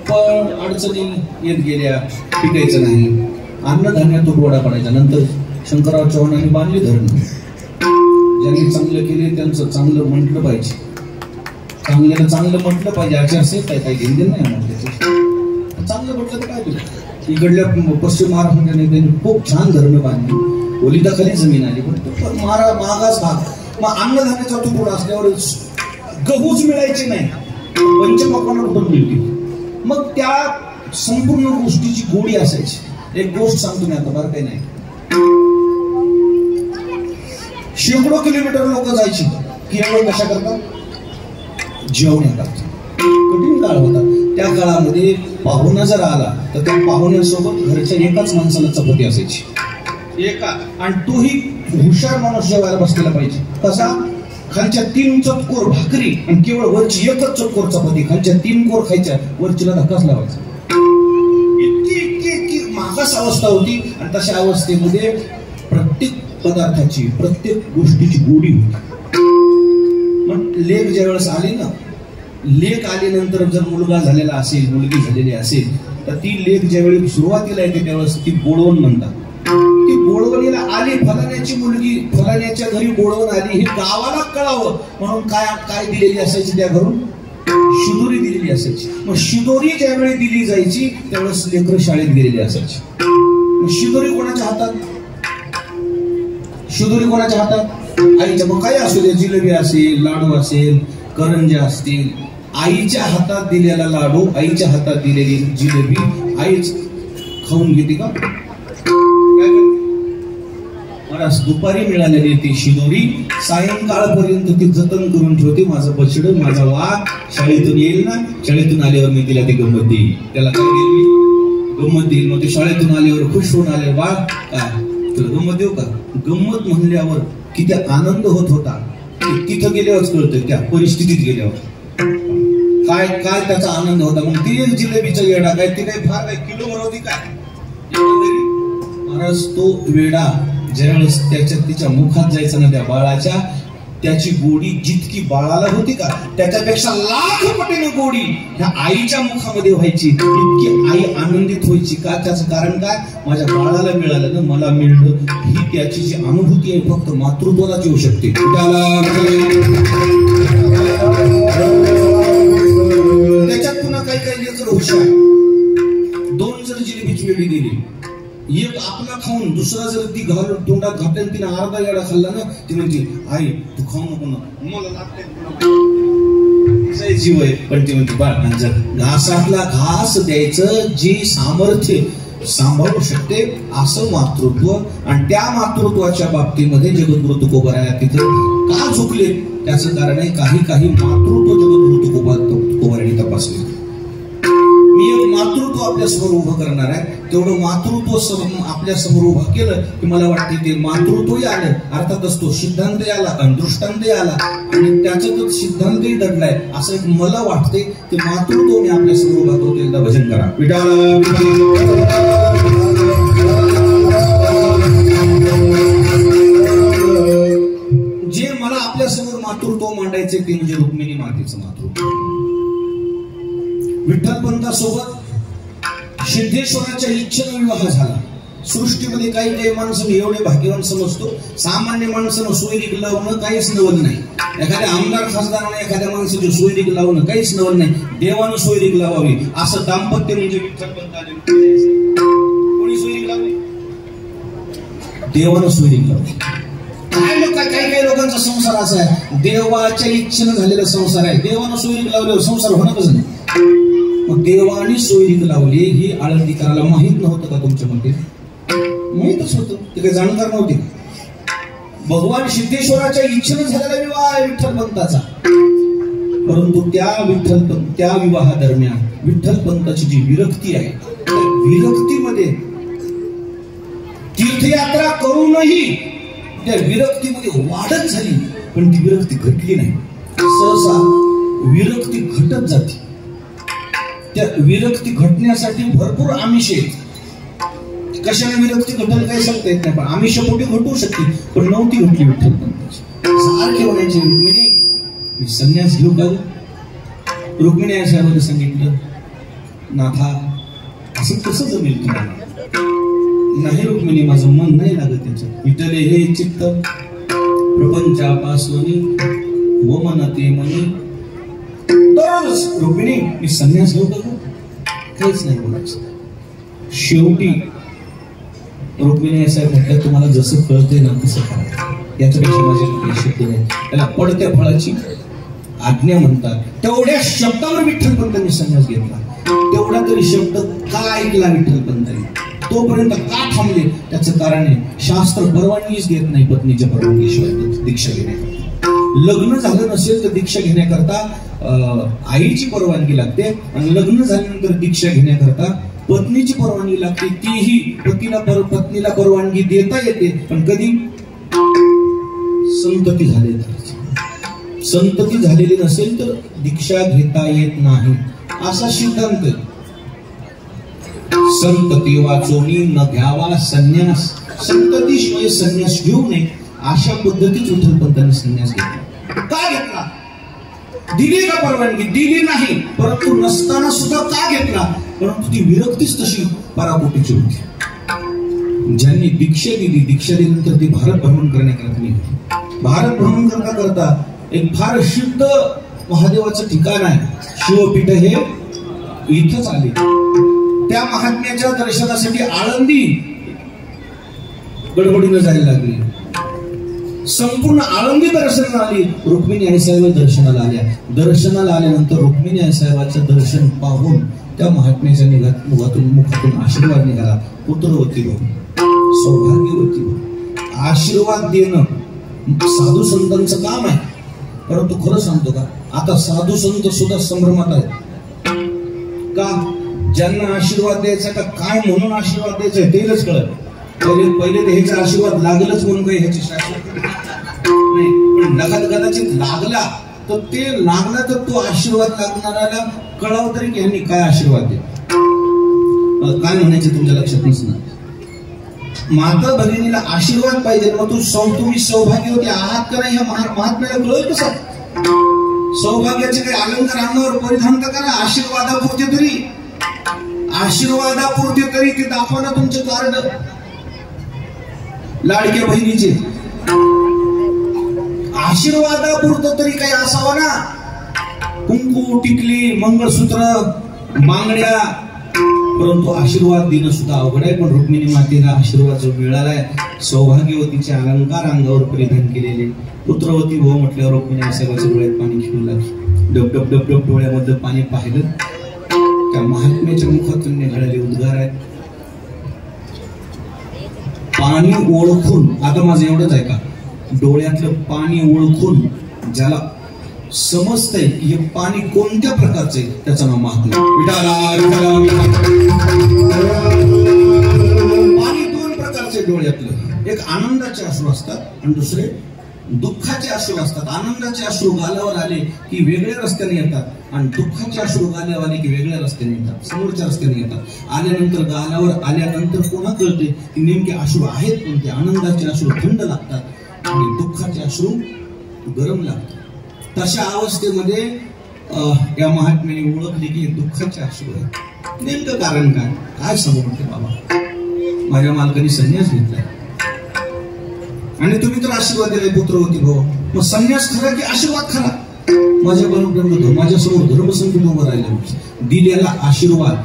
पण अडचणी येत गेल्या, पिकायचं नाही, अन्नधान्य तुटवडा पडायचा. नंतर शंकरराव चव्हाणांनी बांधली धरणं. ज्यांनी चांगलं केले त्यांचं चांगलं म्हटलं पाहिजे, चांगल्याला चांगलं म्हटलं पाहिजे. आचारसंहिता आहे, काही घेणं नाही आम्हाला. चांगलं म्हटलं तर काय केलं. इकडल्या पश्चिम महाराष्ट्राच्या नेत्यांनी खूप छान धरणं बांधली, ओलिताखाली जमीन आली. पण मागास भाग, मग अन्नधान्याचा तुटवडा असल्यावर गहूच मिळायचे नाही, पंचपक्वान्न कुठून मिळतील. मग त्या संपूर्ण गोष्टीची गोडी असायची. एक गोष्ट सांगतो मी आता, बरं काही नाही, शेकडो किलोमीटर लोक जायची केवळ कशा करतात, जेवण्याकरता. कठीण काळ होता. त्या काळामध्ये पाहुणा जर आला तर त्या पाहुण्यासोबत घरच्या एकाच माणसाला चपाती असायची, एका, आणि तोही हुशार माणूस जेवायला बसलेला पाहिजे. कसा, खालच्या 3 चतकोर भाकरी आणि केवळ वरची एकच चतकोर चपाती. खालच्या 3 कोर खायच्या, वरचीला धक्काच लावायचा. इतकी मागास अवस्था होती. आणि तशा अवस्थेमध्ये प्रत्येक पदार्थाची, प्रत्येक गोष्टीची गोडी होती. मग लेक ज्यावेळेस आली ना, लेक आल्यानंतर जर मुलगा झालेला असेल, मुलगी झालेली असेल, तर ती लेक ज्यावेळी सुरुवातीला येते त्यावेळेस ती बोळवण म्हणतात. ती बोळवणीला आली, फलाण्याची मुलगी फलाण्याच्या घरी बोळवण आली, हे गावाला कळावं म्हणून काय दिलेली असायची त्या घरून, शिदोरी दिलेली असायची. मग शिदोरी ज्यावेळी दिली जायची त्यावेळेस लेकरं शाळेत गेलेली असायची. मग शिदोरी कोणाच्या हातात, शिदोरी कोणाच्या हातात, आईच्या. मग काय असू दे, जिलेबी असेल, लाडू असेल, करंज्या असतील, आईच्या हातात दिलेला लाडू, आईच्या हातात दिलेली जिलेबी आईच खाऊन घेते का, काय मला दुपारी मिळालेली ती शिदोरी सायंकाळपर्यंत ती जतन करून ठेवते. माझं बछड, माझा वाघ शाळेतून येईल ना, शाळेतून आल्यावर मी तिला ती गंमत देईल. त्याला काय देईल, गंमत देईल. मग ते शाळेतून आल्यावर खुश होऊन आले, वाघ काय तुला गंमत देऊ का. गंमत म्हणल्यावर किती आनंद होत होता तिथं गेल्यावरच कळतं, त्या परिस्थितीत गेल्यावर काय काय त्याचा आनंद होता. मग ती जिलेबीचा वेडा काय, ती काही फार काय किलो बनवती काय, महाराज तो वेडा ज्यावेळेस तिच्या मुखात जायचं ना त्या बाळाच्या, त्याची गोडी जितकी बाळाला होती का त्याच्यापेक्षा लाख पटीने गोडी ह्या आईच्या मुखामध्ये व्हायची. इतकी आई आनंदित व्हायची. का, त्याचं कारण काय, माझ्या बाळाला मिळालं ना, मला मिळलं, ही त्याची जी अनुभूती आहे फक्त मातृत्वालाच येऊ शकते. त्याच्यात पुन्हा काही लेकर हुशार, 2 जर जिलेबीची वेळी दिली, एक आपला खाऊन दुसरा जर ती घालून तोंडात घातल्याने तिने अर्धा वेळा खाल्ला ना, ती म्हणते आई तू खाऊ नको ना, मला लागते जीव आहे. पण ती म्हणते बाळ, जर घासातला घास द्यायचं जी सामर्थ्य सांभाळू शकते असं मातृत्व. आणि त्या मातृत्वाच्या बाबतीमध्ये जगद्गुरु तुकोबाराया तिथं का झुकले, त्याचं कारण आहे काही मातृत्व जगद्गुरु तुकोबारायांनी तपासले. मी एक मातृत्व आपल्या समोर उभं करणार आहे. तेवढं मातृत्व आपल्या समोर उभं केलं की मला वाटते ते मातृत्वही आलं, अर्थातच तो सिद्धांतही आला आणि दृष्टांतही आला आणि त्याच्यातच सिद्धांतही दडलाय असं एक मला वाटते. ते मातृत्व मी आपल्या समोर उभा करतो. एकदा भजन करा. जे मला आपल्या समोर मातृत्व मांडायचे ते म्हणजे रुक्मिणी मातेचं मातृत्व. विठ्ठलपंतासोबत सिद्धेश्वराच्या इच्छेनं विवाह झाला. सृष्टीमध्ये काही माणसं एवढे भाग्यवान समजतो, सामान्य माणसानं सोयरीक लावणं काहीच नवल नाही. एखाद्या आमदार खासदाराने एखाद्या माणसाची सोयरीक लावणं काहीच नवल नाही. देवानं सोयरीक लावावी असं दाम्पत्य म्हणजे विठ्ठलपंत. कोणी सोयरीक लावली, देवानं सोयरीक लावली. काही लोकांचा संसार असा आहे, देवाच्या इच्छेनं झालेला संसार आहे. देवानं सोयरीक लावल्यावर संसार होणारच नाही. मग देवाने सोयरीक लावली ही आळंदीकराला माहित नव्हतं का तुमच्या मध्ये? माहितच होतं, ते काही जाणकार नव्हते. भगवान सिद्धेश्वराच्या इच्छेनं झालेला विवाह आहे विठ्ठलपंताचा. परंतु त्या विवाहादरम्यान विठ्ठलपंताची जी विरक्ती आहे त्या विरक्तीमध्ये तीर्थयात्रा करूनही त्या विरक्तीमध्ये वाढत झाली, पण ती विरक्ती घटली नाही. सहसा विरक्ती घटत जाते. त्या विरक्ती घटण्यासाठी भरपूर आमिष आहेत. कशाने विरक्ती घटेल काही सांगता येत नाही, पण आमिषपोटी घटू शकते, पण नव्हती घटली विठ्ठलपंताची. सारखे म्हणायचे, रुक्मिणी मी संन्यास घेऊ का? रुक्मिणी या साहेबांनी सांगितलं, नाथा असं कसं जमेल तुम्हाला? नाही रुक्मिणी, माझं मन नाही लागत त्याच्यात. विठ्ठले हे चित्त प्रपंचापासून वमनते मनी. तरच रुक्मिणी मी संन्यास घेऊ का? काहीच नाही बोलायचं. शेवटी रुक्मिणी साहेब म्हटलं, तुम्हाला जसं कळतंय ना तसं करा, याच्यापेक्षा माझ्या शब्द नाही. त्याला पडत्या फळाची आज्ञा म्हणतात. तेवढ्या शब्दावर विठ्ठलपंतांनी संन्यास घेतला. तेवढा तरी शब्द का ऐकला विठ्ठलपंतांनी? तोपर्यंत का थांबले? त्याचं कारण आहे, शास्त्र परवानगीच देत नाही पत्नीच्या परवानगीशिवाय दीक्षा घेण्याकरता. लग्न झालं नसेल तर दीक्षा घेण्याकरता आईची परवानगी लागते, आणि लग्न झाल्यानंतर दीक्षा घेण्याकरता पत्नीची परवानगी लागते. तीही पत्नीला परवानगी देता येते, पण कधी संतती झाली तर. संतती झालेली नसेल तर दीक्षा घेता येत नाही, असा सिद्धांत. संतती वाचोनी न घ्यावा संन्यास. संततीशिवाय संन्यास घेऊ नये, अशा पद्धतीत विठ्ठलपंतांनी संन्यास घेतला. का घेतला? दिली का परवानगी? दिली नाही, परंतु नसताना सुद्धा का घेतला? परंतु ती विरक्तीच तशी पराकोटीची होती. ज्यांनी दीक्षा दिल्यानंतर ती भारत भ्रमण करण्याकरता निघाली. भारत भ्रमण करता एक फार शुद्ध महादेवाचं ठिकाण आहे, शिवपीठ, हे इथंच आले. त्या महात्म्याच्या दर्शनासाठी आळंदी गडबडीनं जायला लागली. संपूर्ण आळंदी दर्शनाला आली. रुक्मिणी आईसाहेब दर्शनाला आल्या. दर्शनाला आल्यानंतर रुक्मिणी आईसाहेबांचं दर्शन पाहून त्या महात्म्याच्या मुखातून आशीर्वाद निघाला. पुत्रवती हो, सौभाग्यवती हो. आशीर्वाद देणं साधू संतांचं काम आहे, परंतु खरं सांगतो का, आता साधू संत सुद्धा संभ्रमात आहेत. का? ज्यांना आशीर्वाद द्यायचा का काय म्हणून आशीर्वाद द्यायचा तेच कळत. पहिले तर ह्याचा आशीर्वाद लागलच म्हणून काही ह्याची शाश्वत नाही, पण कदाचित लागला तर ते लागला तर तो आशीर्वाद लागणाऱ्याला कळावं तरी की ह्यांनी काय आशीर्वाद दे. काय म्हणायचे तुमच्या लक्षात नसणार. माता भगिनीला आशीर्वाद पाहिजे, मग तुम्ही सौभाग्यवती आहात का नाही, ह्या महात्म्याला कळत कसं? सौभाग्याचे काही अलंकार अंगावर परिधान तर करा, आशीर्वादापुरते तरी ते दाखवा ना तुमचे कार्ड. लाडक्या बहिणीचे आशीर्वादापुरतं तरी काही असावं ना. कुंकू, टिकली, मंगळसूत्र, बांगड्या, परंतु आशीर्वाद देणं सुद्धा अवघड आहे. पण रुक्मिणी मातेला आशीर्वाद जो मिळालाय, सौभाग्यवतीचे अलंकार अंगावर परिधान केलेले. पुत्रवती हो म्हटल्यावर रुक्मिणी आईसाहेबांच्या डोळ्यात पाणी घेऊ लागले. डब डब डब डब डोळ्यामधलं पाणी पाहिलं. त्या महात्म्याच्या मुखातून निघालेले उद्गार आहेत. पाणी ओळखून, आता माझं एवढंच आहे का, डोळ्यातलं पाणी ओळखून ज्याला समजतंय की हे पाणी कोणत्या प्रकारचं आहे, त्याचं नाव महात्मा. पाणी दोन प्रकारचे डोळ्यातलं, एक आनंदाचे अश्रू असतात आणि दुसरे दुःखाचे अश्रू असतात. आनंदाचे अश्रू गालावर आले की वेगळ्या रस्त्याने येतात, आणि दुःखाचे अश्रू गालावर आले की वेगळ्या रस्त्याने येतात, समोरच्या रस्त्याने येतात. आल्यानंतर गालावर आल्यानंतर पुन्हा कळते की नेमके अश्रू आहेत कोणते. आनंदाचे अश्रू थंड लागतात आणि दुःखाचे अश्रू गरम लागतात. तशा अवस्थेमध्ये या महात्म्याने ओळखले की दुःखाचे अश्रू आहेत. नेमकं कारण काय? काय सांगू म्हणते, बाबा माझ्या मालकाने संन्यास घेतलाय आणि तुम्ही तर आशीर्वाद दिलाय पुत्रवती भाऊ, मग संन्यास खरा की आशीर्वाद खरा? माझ्यासमोर धर्मसंकट उभं राहिलं. दिलेला आशीर्वाद,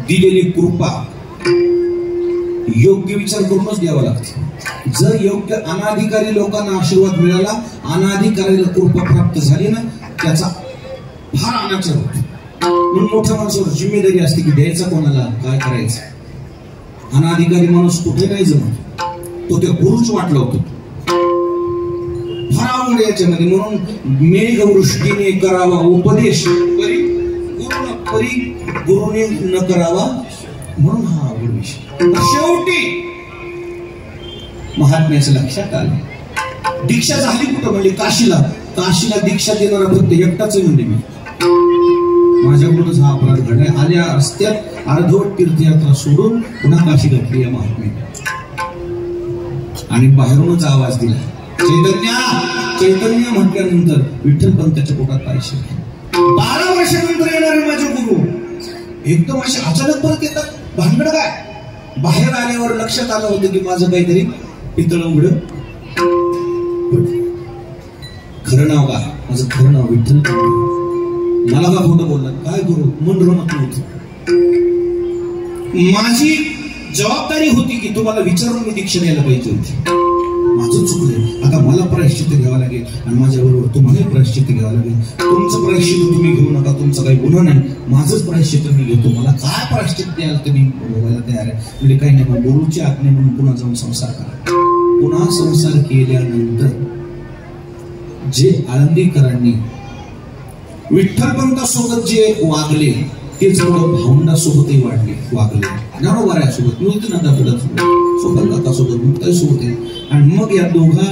दिलेली कृपा योग्य विचार करूनच द्यावा लागते. जर योग्य अनाधिकारी लोकांना आशीर्वाद मिळाला, अनाधिकारीला कृपा प्राप्त झाली ना, त्याचा फार अनाचार होतो. म्हणून मोठ्या माणसावर जिम्मेदारी असते की द्यायचा कोणाला, काय करायचं. अनाधिकारी माणूस कुठे नाही जमत, तो त्या गुरुच वाटला होतो. फार आवड याच्यामध्ये. म्हणून मेघवृष्टीने करावा उपदेश परी गुरुने न करावा, म्हणून हा आवड विषय. शेवटी महात्म्याचं लक्षात आलं. दीक्षा झाली कुठं म्हणजे काशीला. काशीला दीक्षा देणारा फक्त एकटाच म्हणजे मी. माझ्याकडूनच हा अपराध घडलाय. आल्या रस्त्यात अर्धवट तीर्थयात्रा सोडून पुन्हा काशी घातली या महात्म्याने. आणि बाहेरूनच आवाज दिला, चैतन्य म्हटल्यानंतर विठ्ठल पंताच्या पोटात पाय शिरले. 12 वर्षानंतर येणारे माझे गुरु एकदम असे अचानक परत येतात. भानगड काय? बाहेर आल्यावर लक्षात आलं होतं की माझं काहीतरी पितळ उघड. खरं नाव काय? माझं खरं नाव विठ्ठल. मला का खोटं बोलला? काय गुरु मन रमत नव्हतं. माझी जबाबदारी होती की तुम्हाला विचारून मी दीक्षा द्यायला पाहिजे होती. माझं चुकलं. आता मला प्रायश्चित्त घ्यावं लागेल आणि माझ्याबरोबर तुम्हालाही प्रायश्चित्त घ्यावं लागेल. तुमचं प्रायश्चित्त तुम्ही घेऊ नका, तुमचा काही गुन्हा नाही. माझंच प्रायश्चित्त मी घेतो. मला काय प्रायश्चित्त द्याल तुम्ही व्हायला तयार आहे म्हणजे काही नाही. गुरुची आज्ञा म्हणून पुन्हा जाऊन संसार करा. पुन्हा संसार केल्यानंतर जे आळंदीकरांनी विठ्ठलपंतासोबत जे वागले तेच भावंडासोबतही वागले. ज्ञानोबारायासोबत, सोबत मुक्ताईसोबत आहे. आणि मग या दोघा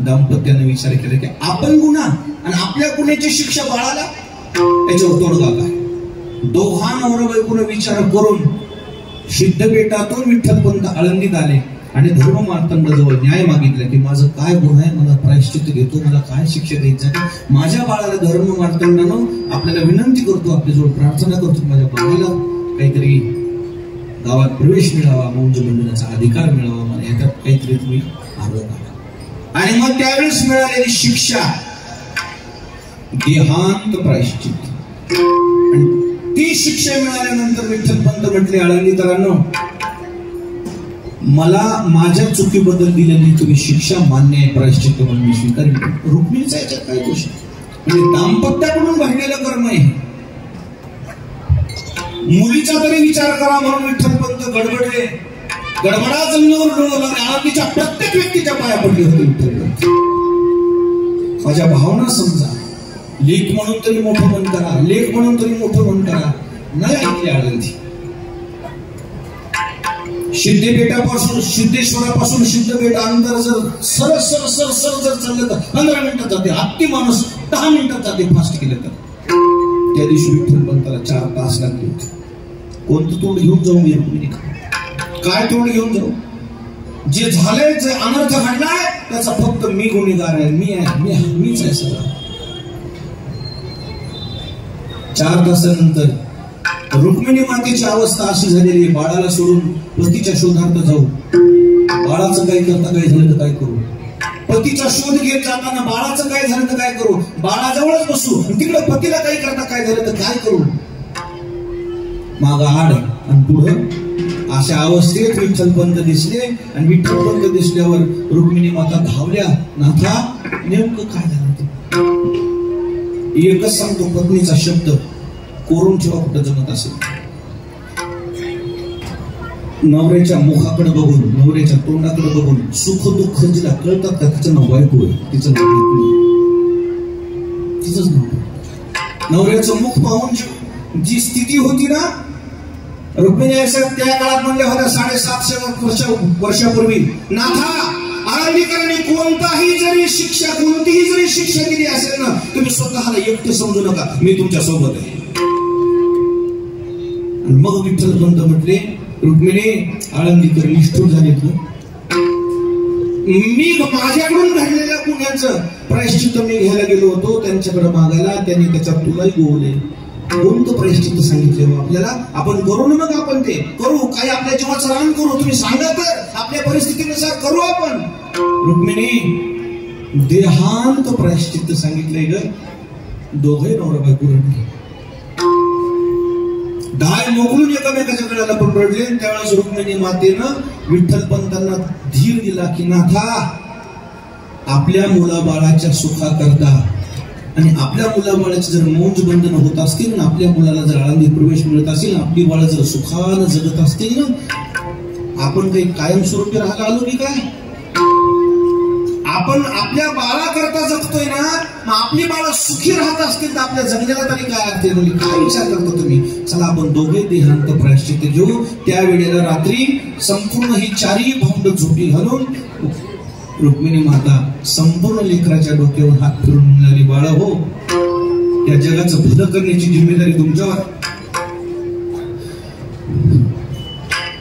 दाम्पत्याने विचार केला की आपण गुन्हा आणि आपल्या गुन्ह्याची शिक्षा बाळाला, याच्यावर तोडगा काय? दोघा नवरा बायकोने विचार करून सिद्धपेठातून विठ्ठलपंत आळंदीत आले आणि धर्म मार्तंडाजवळ न्याय मागितला की माझं काय गुन्हा आहे, मला प्रायश्चित्त घेतो, मला काय शिक्षा द्यायचं आहे. माझ्या बाळाला धर्म मार्तंडानं आपल्याला विनंती करतो, आपल्याजवळ प्रार्थना करतो, माझ्या बाळाला काहीतरी गावात प्रवेश मिळावा, मौंज बंधनाचा अधिकार मिळावा, मला याच्यात काहीतरी तुम्ही आग्रह करा. आणि मग त्यावेळेस मिळालेली शिक्षा देहांत प्रायश्चित्त. ती शिक्षा मिळाल्यानंतर विठ्ठलपंत म्हटले, आळंदीकरांनो, मला माझ्या चुकीबद्दल दिलेली तुम्ही शिक्षा मान्य आहे, प्रायश्चित्त म्हणून मी स्वीकारेन. रुक्मिणीचा याच्यात काय दोष म्हणजे दाम्पत्याकडून घडलेलं कर्म आहे. मुलीचा तरी विचार करा म्हणून विठ्ठलपंत गडबडले. गडबडा जमिनीवर डोळू लागले. आळंदीच्या प्रत्येक व्यक्तीच्या पाया पडले होते विठ्ठलपंत. माझ्या भावना समजा. लेख म्हणून तरी मोठं मन करा, लेख म्हणून तरी मोठं मन करा. नाही ऐकली आळंदी. सिद्धेश्वरापासून सिद्धेश्वरापासून अंतर जर सर जर चाललं तर 15 मिनिटात जाते. हत्ती माणूस 10 मिनिटात जाते फास्ट केलं तर. त्या दिवशी विठ्ठलपंताला 4 तास लागले होते. कोणतं तोंड घेऊन जाऊ मी? काय तोंड घेऊन जाऊ? जे झालंय, जे अनर्थ घडलाय त्याचा फक्त मी गुन्हेगार आहे, मीच आहे सगळं. 4 तासानंतर रुक्मिणी मातेची अवस्था अशी झालेली, बाळाला सोडून पतीच्या शोधार्थ जाऊ. बाळाचं काही करता काय झालं तर काय करू? पतीचा शोध घेत जाताना बाळाचं काय झालं तर काय करू? बाळाजवळच बसू. तिकडे पतीला काही करता काय झालं तर काय करू? माग आड आणि पुढं अशा अवस्थेत विठ्ठलपंत दिसले. आणि विठ्ठलपंत दिसल्यावर रुक्मिणी माता धावल्या, नाथा नेमकं काय झालं? एकच सांगतो, पत्नीचा शब्द कोरून ठेवा कुठं जमत असेल. नवऱ्याच्या मुखाकडे बघून, नवऱ्याच्या तोंडाकडे बघून सुख दुःख जिला कळतात का तिचं नाव बायको आहे, तिचं नाव तिचंच नाव. नवऱ्याचं मुख पाहून जी स्थिती होती ना रुक्मिणी त्या काळात म्हणल्या होत्या 750 वर्षापूर्वी, नाथा आळंदीकरांनी कोणतीही जरी शिक्षा दिली असेल ना, तुम्ही स्वतःला एकटे समजू नका, मी तुमच्या सोबत आहे. मग विठ्ठलपंत म्हटले, रुक्मिणी आळंदीकर निष्ठूर झालेत. मी माझ्याकडून घडलेल्या गुन्ह्याचं प्रायश्चित्त मी घ्यायला गेलो होतो त्यांच्याकडे मागायला, त्यांनी त्याच्यात तुलाही गोवले. कोणतं प्रायश्चित्त सांगितलं आपल्याला? आपण करू ना, मग आपण ते करू. काही आपल्या जीवाचं रान करू. तुम्ही सांगा तर आपल्या परिस्थितीनुसार करू आपण. रुक्मिणी देहांत प्रायश्चित्त सांगितलंय ग. दोघे नवरा बायको रडले. डाय मोकळून एकामेकाच्या गळ्याला पण रडले. त्यावेळेस रुक्मिणी मातेनं विठ्ठलपंतांना धीर दिला की नाथा, आपल्या मुलाबाळाच्या सुखाकरता आणि आपल्या मुलाबाळाची जर मौज बंधन होत असतील ना, आपल्या मुलाला जर आळंदीत प्रवेश मिळत असेल, आपली बाळ जर सुखानं जगत असतील ना, आपण काही कायमस्वरूपी राहायला आलो की काय? आपण आपल्या बाळाकरता जगतोय ना, मग आपली बाळं सुखी राहत असतील तर आपल्या जगण्याला तरी काय अर्थ? काय विचार करतो तुम्ही? चला आपण दोघे देहांत प्रायश्चित्त घेऊ. त्या वेळेला रात्री संपूर्ण ही चारही भावंड झोपी घालून रुक्मिणी माता संपूर्ण लेकराच्या डोक्यावर हात फिरून मिळाली, बाळा हो, या जगाचं भलं करण्याची जिम्मेदारी तुमच्यावर.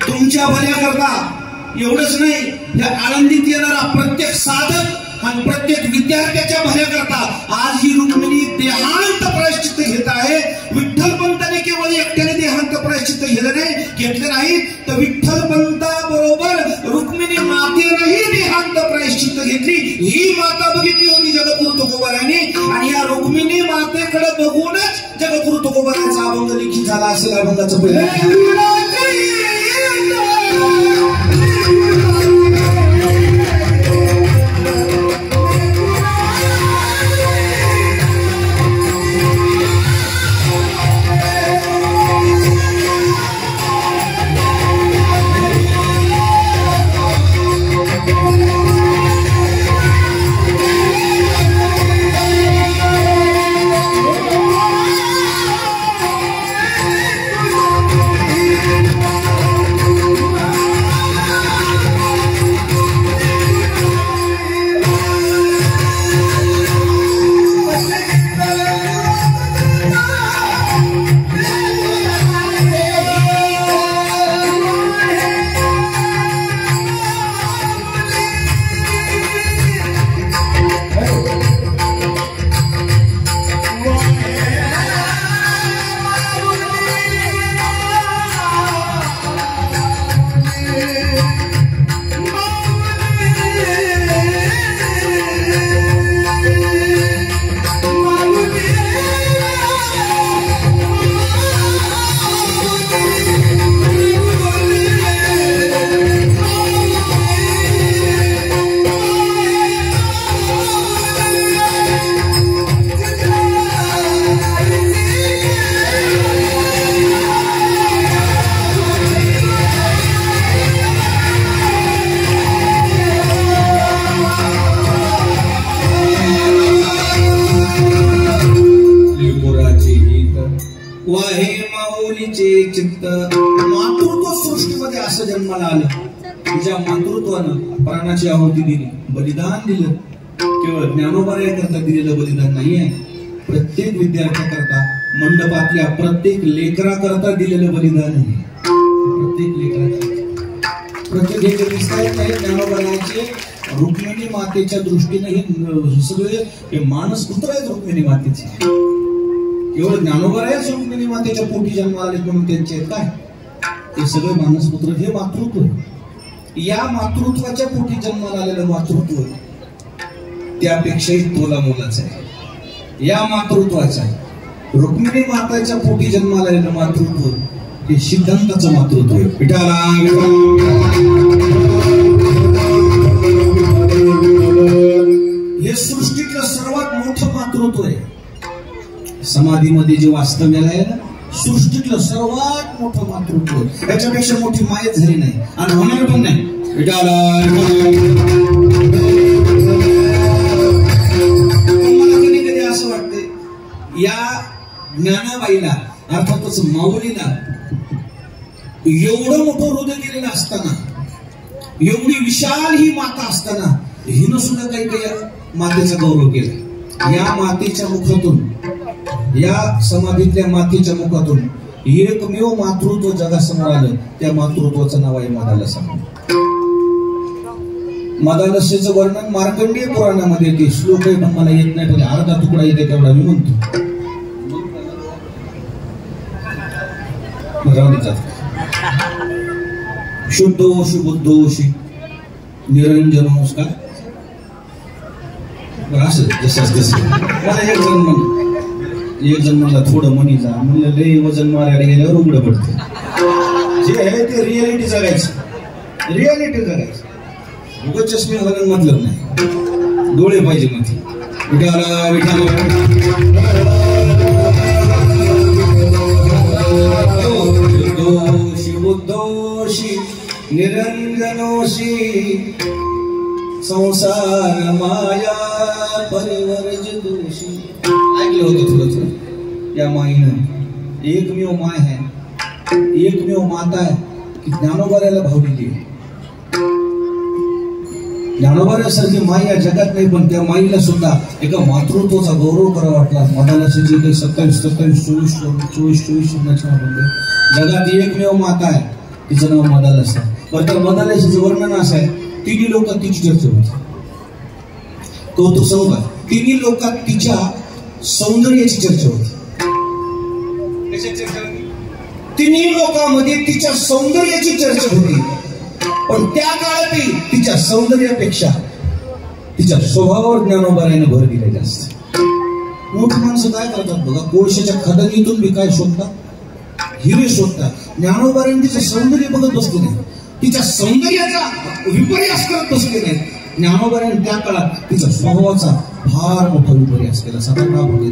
तुमच्या भल्याकरता एवढंच नाही, या आळंदीत येणारा प्रत्येक साधक आणि प्रत्येक विद्यार्थ्याच्या भल्याकरता आज ही रुक्मिणी देहांत प्रायश्चित्त घेत आहे. विठ्ठलपंताने केवळ एकट्याने देहांत प्रायश्चित्त घेतलं नाही, तर विठ्ठलपंताबरोबर रुक्मिणी मातेनेही देहांत प्रायश्चित्त घेतली. ही माता बघितली होती जगद्गुरु तुकोबारायांनी, आणि या रुक्मिणी मातेकडे बघूनच जगद्गुरु तुकोबारायांचा अभंग लिखित झाला असेल. अभंगाचं पहिलं चित्त. मातृत्व सृष्टीमध्ये असं जन्माला आलं, तिच्या मातृत्वानं प्राणाची आहुती दिली, बलिदान दिलं. केवळ ज्ञानोबाया करता दिलेलं बलिदान नाहीये, प्रत्येक विद्यार्थ्याकरता, मंडपातल्या प्रत्येक लेकराकरता दिलेलं बलिदान आहे. प्रत्येक लेकराकरता, प्रत्येक हे दिसतायत नाही ज्ञानोबायाचे रुक्मिणी मातेच्या दृष्टीने हे सगळे मानस पुत्र आहेत रुक्मिणी मातेचे. केवळ ज्ञानोबायाच रुक्मिणी मातेच्या पोटी जन्म आले म्हणून त्यांचे काय ते सगळे मानसपुत्र. हे मातृत्व, या मातृत्वाच्या पोटी जन्माला आलेलं मातृत्व त्यापेक्षाही तोला मोलाचं आहे. या मातृत्वाचं आहे, रुक्मिणी माताच्या पोटी जन्माला आलेलं मातृत्व हे सिद्धांताचं मातृत्व आहे. विठाला हे सृष्टीतलं सर्वात मोठं मातृत्व आहे. समाधीमध्ये जे वास्तव्याला आहे ना, सृष्टीतलं सर्वात मोठं मातृत्व, याच्यापेक्षा मोठी मायच झाली नाही आणि होणार पण नाही. तुम्हाला कधी कधी असं वाटतंय या ज्ञानाबाईला अर्थातच माऊलीला एवढं मोठं हृदय केलेलं असताना, एवढी विशाल ही माता असताना, हिनं सुद्धा काही काही मातेचा गौरव केला. या मातेच्या मुखातून, या समाधीतल्या मातेच्या मुखातून एकमेव मातृत्व जगासमोर आलं, त्या मातृत्वाचं नाव आहे मदालसा. मदालसेचं वर्णन मार्कंडेय पुराणामध्ये येते. श्लोक आहे पण मला येत नाही, पण अर्धा तुकडा येते तेवढा मी म्हणतो. शुद्धोषी बुद्धोषी निरंजनोस्कार असं जसं तसं. मला एक जण म्हणला थोडं मनी जा, म्हणलं लय वजन मारायला गेल्यावर उघडं पडतं. जे आहे ते रियालिटी जगायचं, रियालिटी जगायचं. उगाच चष्मे घालून मतलब नाही, डोळे पाहिजे मध्ये. विठाला बुद्धोषी निरंजनोषी संसार माया परिवर्ज दोषी. ऐकलं होतं थोडं थोडं. या माईनं एकमेव माय है, एकमेव माता है की ज्ञानोबाऱ्याला भावलेली आहे. ज्ञानोबाऱ्यासारखी माई या जगात नाही, पण त्या माईला सुद्धा एका मातृत्वाचा गौरव करा वाटला. मदाला जे काही 27 24 जगात एकमेव माता आहे, तिचं नाव मदालस आहे. बरं, त्या मदालसाचं वर्णन असं आहे, तिन्ही लोकात तिची चर्चा होती. कौतुक सांगू का? तिन्ही लोकात तिच्या सौंदर्याची चर्चा होती. तिन्ही लोकांमध्ये तिच्या सौंदर्याची चर्चा होती. पण त्या काळातही तिच्या सौंदर्यापेक्षा तिच्या स्वभावावर ज्ञानोबाऱ्याने भर दिला जास्त. मोठी माणसं काय करतात बघा, कोळशाच्या खदानीतून बी काय शोधतात, हिरे शोधतात. ज्ञानोबाऱ्याने तिचं सौंदर्य बघत बसले नाही, तिच्या सौंदर्याचा विपर्यास करत बसले नाही. ज्ञानोबाऱ्याने त्या काळात तिच्या स्वभावाचा फार मोठा विपर्यास केला. सदा का होते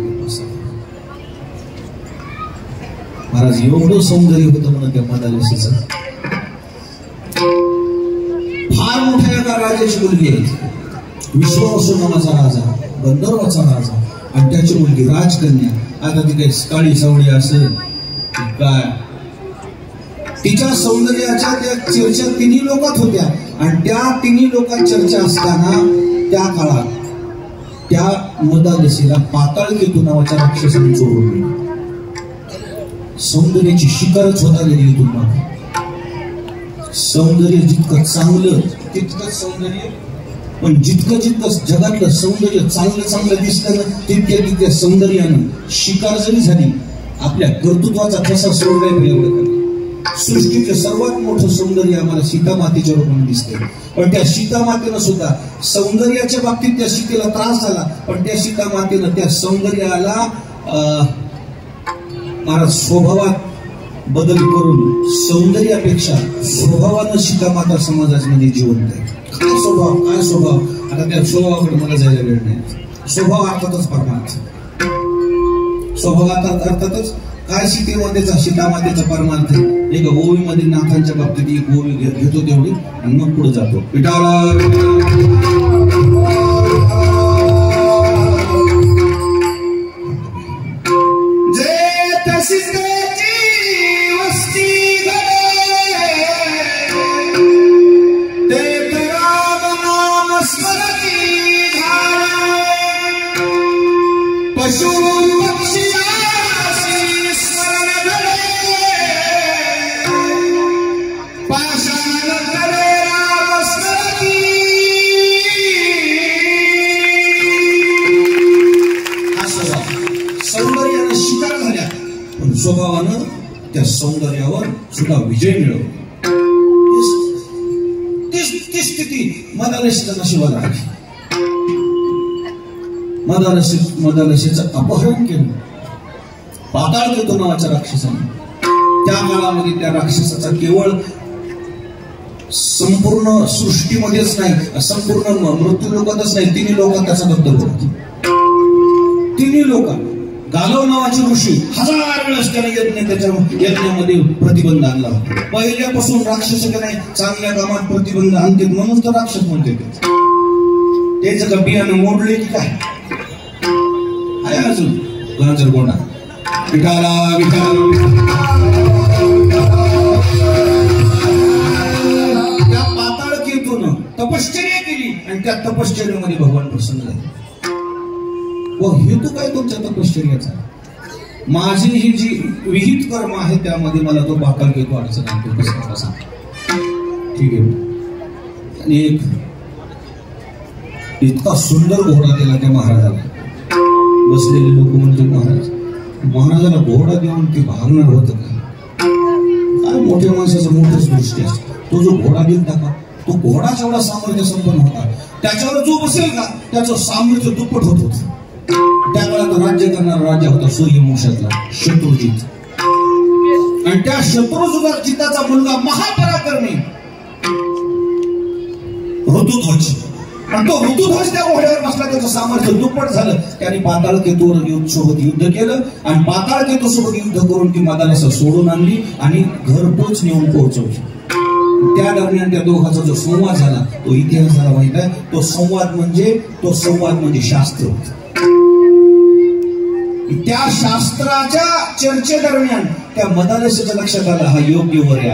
महाराज, एवढं सौंदर्य होतं म्हणून त्या मदालसीचं. फार मोठ्या एका राजाची मुलगी आहे, विश्वावसू नावाचा राजा, गंधर्वाचा राजा, आणि त्याची मुलगी राजकन्या. आता ती काही काळी सावळी असेल काय, तिच्या सौंदर्याच्या त्या चर्चा तिन्ही लोकात होत्या. आणि त्या तिन्ही लोकात चर्चा असताना त्या काळात त्या मदालसीला पाताळकेतू नावाच्या राक्षसाने चोरवले. सौंदर्याची शिकारच होता गेली इथून मागे. सौंदर्य जितकं चांगलं तितकंच सौंदर्य, पण जितकं जगातलं सौंदर्य चांगलं दिसतं ना, तितक्या सौंदर्यानं शिकार जरी झाली, आपल्या कर्तृत्वाचा ठसा सोडलाय एवढं. सृष्टीचं सर्वात मोठं सौंदर्य आम्हाला सीता मातेच्या रूपाने दिसते. पण त्या सीता मातेनं सुद्धा सौंदर्याच्या बाबतीत त्या सीतेला त्रास झाला. पण त्या सीता मातेनं त्या सौंदर्याला महाराज स्वभावात बदल करून सौंदर्यापेक्षा स्वभावानं सीता माता समाजामध्ये जिवंत आहे. काय स्वभाव, आता त्या स्वभावाकडे मला जायला वेळ नाही. स्वभाव अर्थातच परमार्थ, स्वभावात अर्थातच काय सीता मातेचा परमार्थ. एक ओवीमध्ये नाथांच्या बाबतीत एक ओवी घेतो तेवढी आणि मग पुढे जातो. सौंदर्यानं शिकार झाल्या, पण स्वभावानं त्या सौंदर्यावर सुद्धा विजय मिळवला. ती स्थिती मदालसीच्या नशिबाला आली. मदालसीचं अपहरण केलं पाताळकेतू नावाच्या राक्षसाने. त्या काळामध्ये त्या राक्षसाचा केवळ संपूर्ण सृष्टीमध्येच नाही, संपूर्ण मृत्यू लोकातच नाही, तिन्ही लोकात त्याचा दबदबा होता. तिन्ही लोक गालव नावाचे ऋषी 1000 वेळेस त्याने यज्ञामध्ये प्रतिबंध आणला होता. पहिल्यापासून राक्षस नाही चांगल्या कामात प्रतिबंध आणते म्हणून तर राक्षस म्हणते. त्याच का बियाणं मोडले की काय आहे अजून गाजर गोंडा विठाला त्या पाताळकेतून तपश्चर्या केली आणि त्या तपश्चर्यामध्ये भगवान प्रसन्न झाले. व हेतू काय तुमच्या तपश्चर्याचा? माझी ही जी विहित कर्म आहे त्यामध्ये मला तो पाताळकेतू अडचण आणतो कसा. ठीक आहे. आणि एक इतका सुंदर घोडा दिला त्या महाराजाला. बसलेले लोक म्हणते महाराजाला घोडा देऊन ते भागणार होतं का? काय मोठ्या माणसाचं मोठंच दृष्टी असते. तो जो घोडा देत टाका तो घोडा जेवढा सामर्थ्य संपन्न होता त्याच्यावर जो बसेल का त्याचं सामर्थ्य दुप्पट होत होतं. त्या काळात राज्य करणारा राजा होता सूर्यवंशातला शत्रुजित. आणि त्या शत्रुजिताचा मुलगा महापराक्रमी ऋतुध्वज. आणि तो ऋतुध्वज त्या घोड्यावर बसला, त्याचं सामर्थ्य दुप्पट झालं. त्याने पाताळकेतूवर सोबत युद्ध केलं आणि पाताळकेतू सोबत युद्ध करून ती मदालसा सोडून आणली आणि घरपोच नेऊन पोहोचवली. त्या दरम्यान त्या दोघांचा जो संवाद झाला तो इतिहासाला माहित आहे. तो संवाद म्हणजे शास्त्र. त्या शास्त्राच्या चर्चेदरम्यान त्या मदालसाच्या लक्षात आलं हा योग्य वर आहे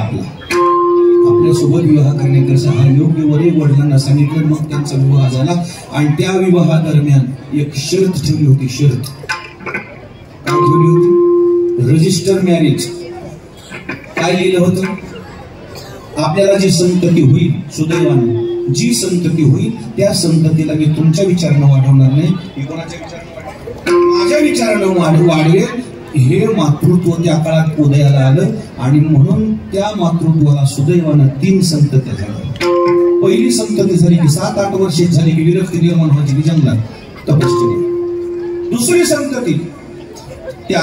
आपल्यासोबत विवाह करण्याकरता हा योग्य वर आहे. वडिलांना सांगितलं, मग त्यांचा विवाह झाला. आणि त्या विवाहादरम्यान एक शर्त ठेवली होती. शर्त काय ठेवली होती? Register marriage. काय लिहिलं होतं? आपल्याला जी संतती होईल, सुदैवाने जी संतती होईल त्या संततीला मी तुमच्या विचारानं वाढवणार नाही, मी कोणाच्या विचारानं वाढवणार, माझ्या विचारानं वाढवेल. हे मातृत्व त्या काळात उदयाला आलं. आणि म्हणून त्या मातृत्वाला सुदैवानं 3 संतत्या झाल्या. पहिली संतती झाली की 7-8 वर्षे झाली की विरक्ती निर्माण व्हायची की जंगलात तपश्चर्या. दुसरी संतती त्या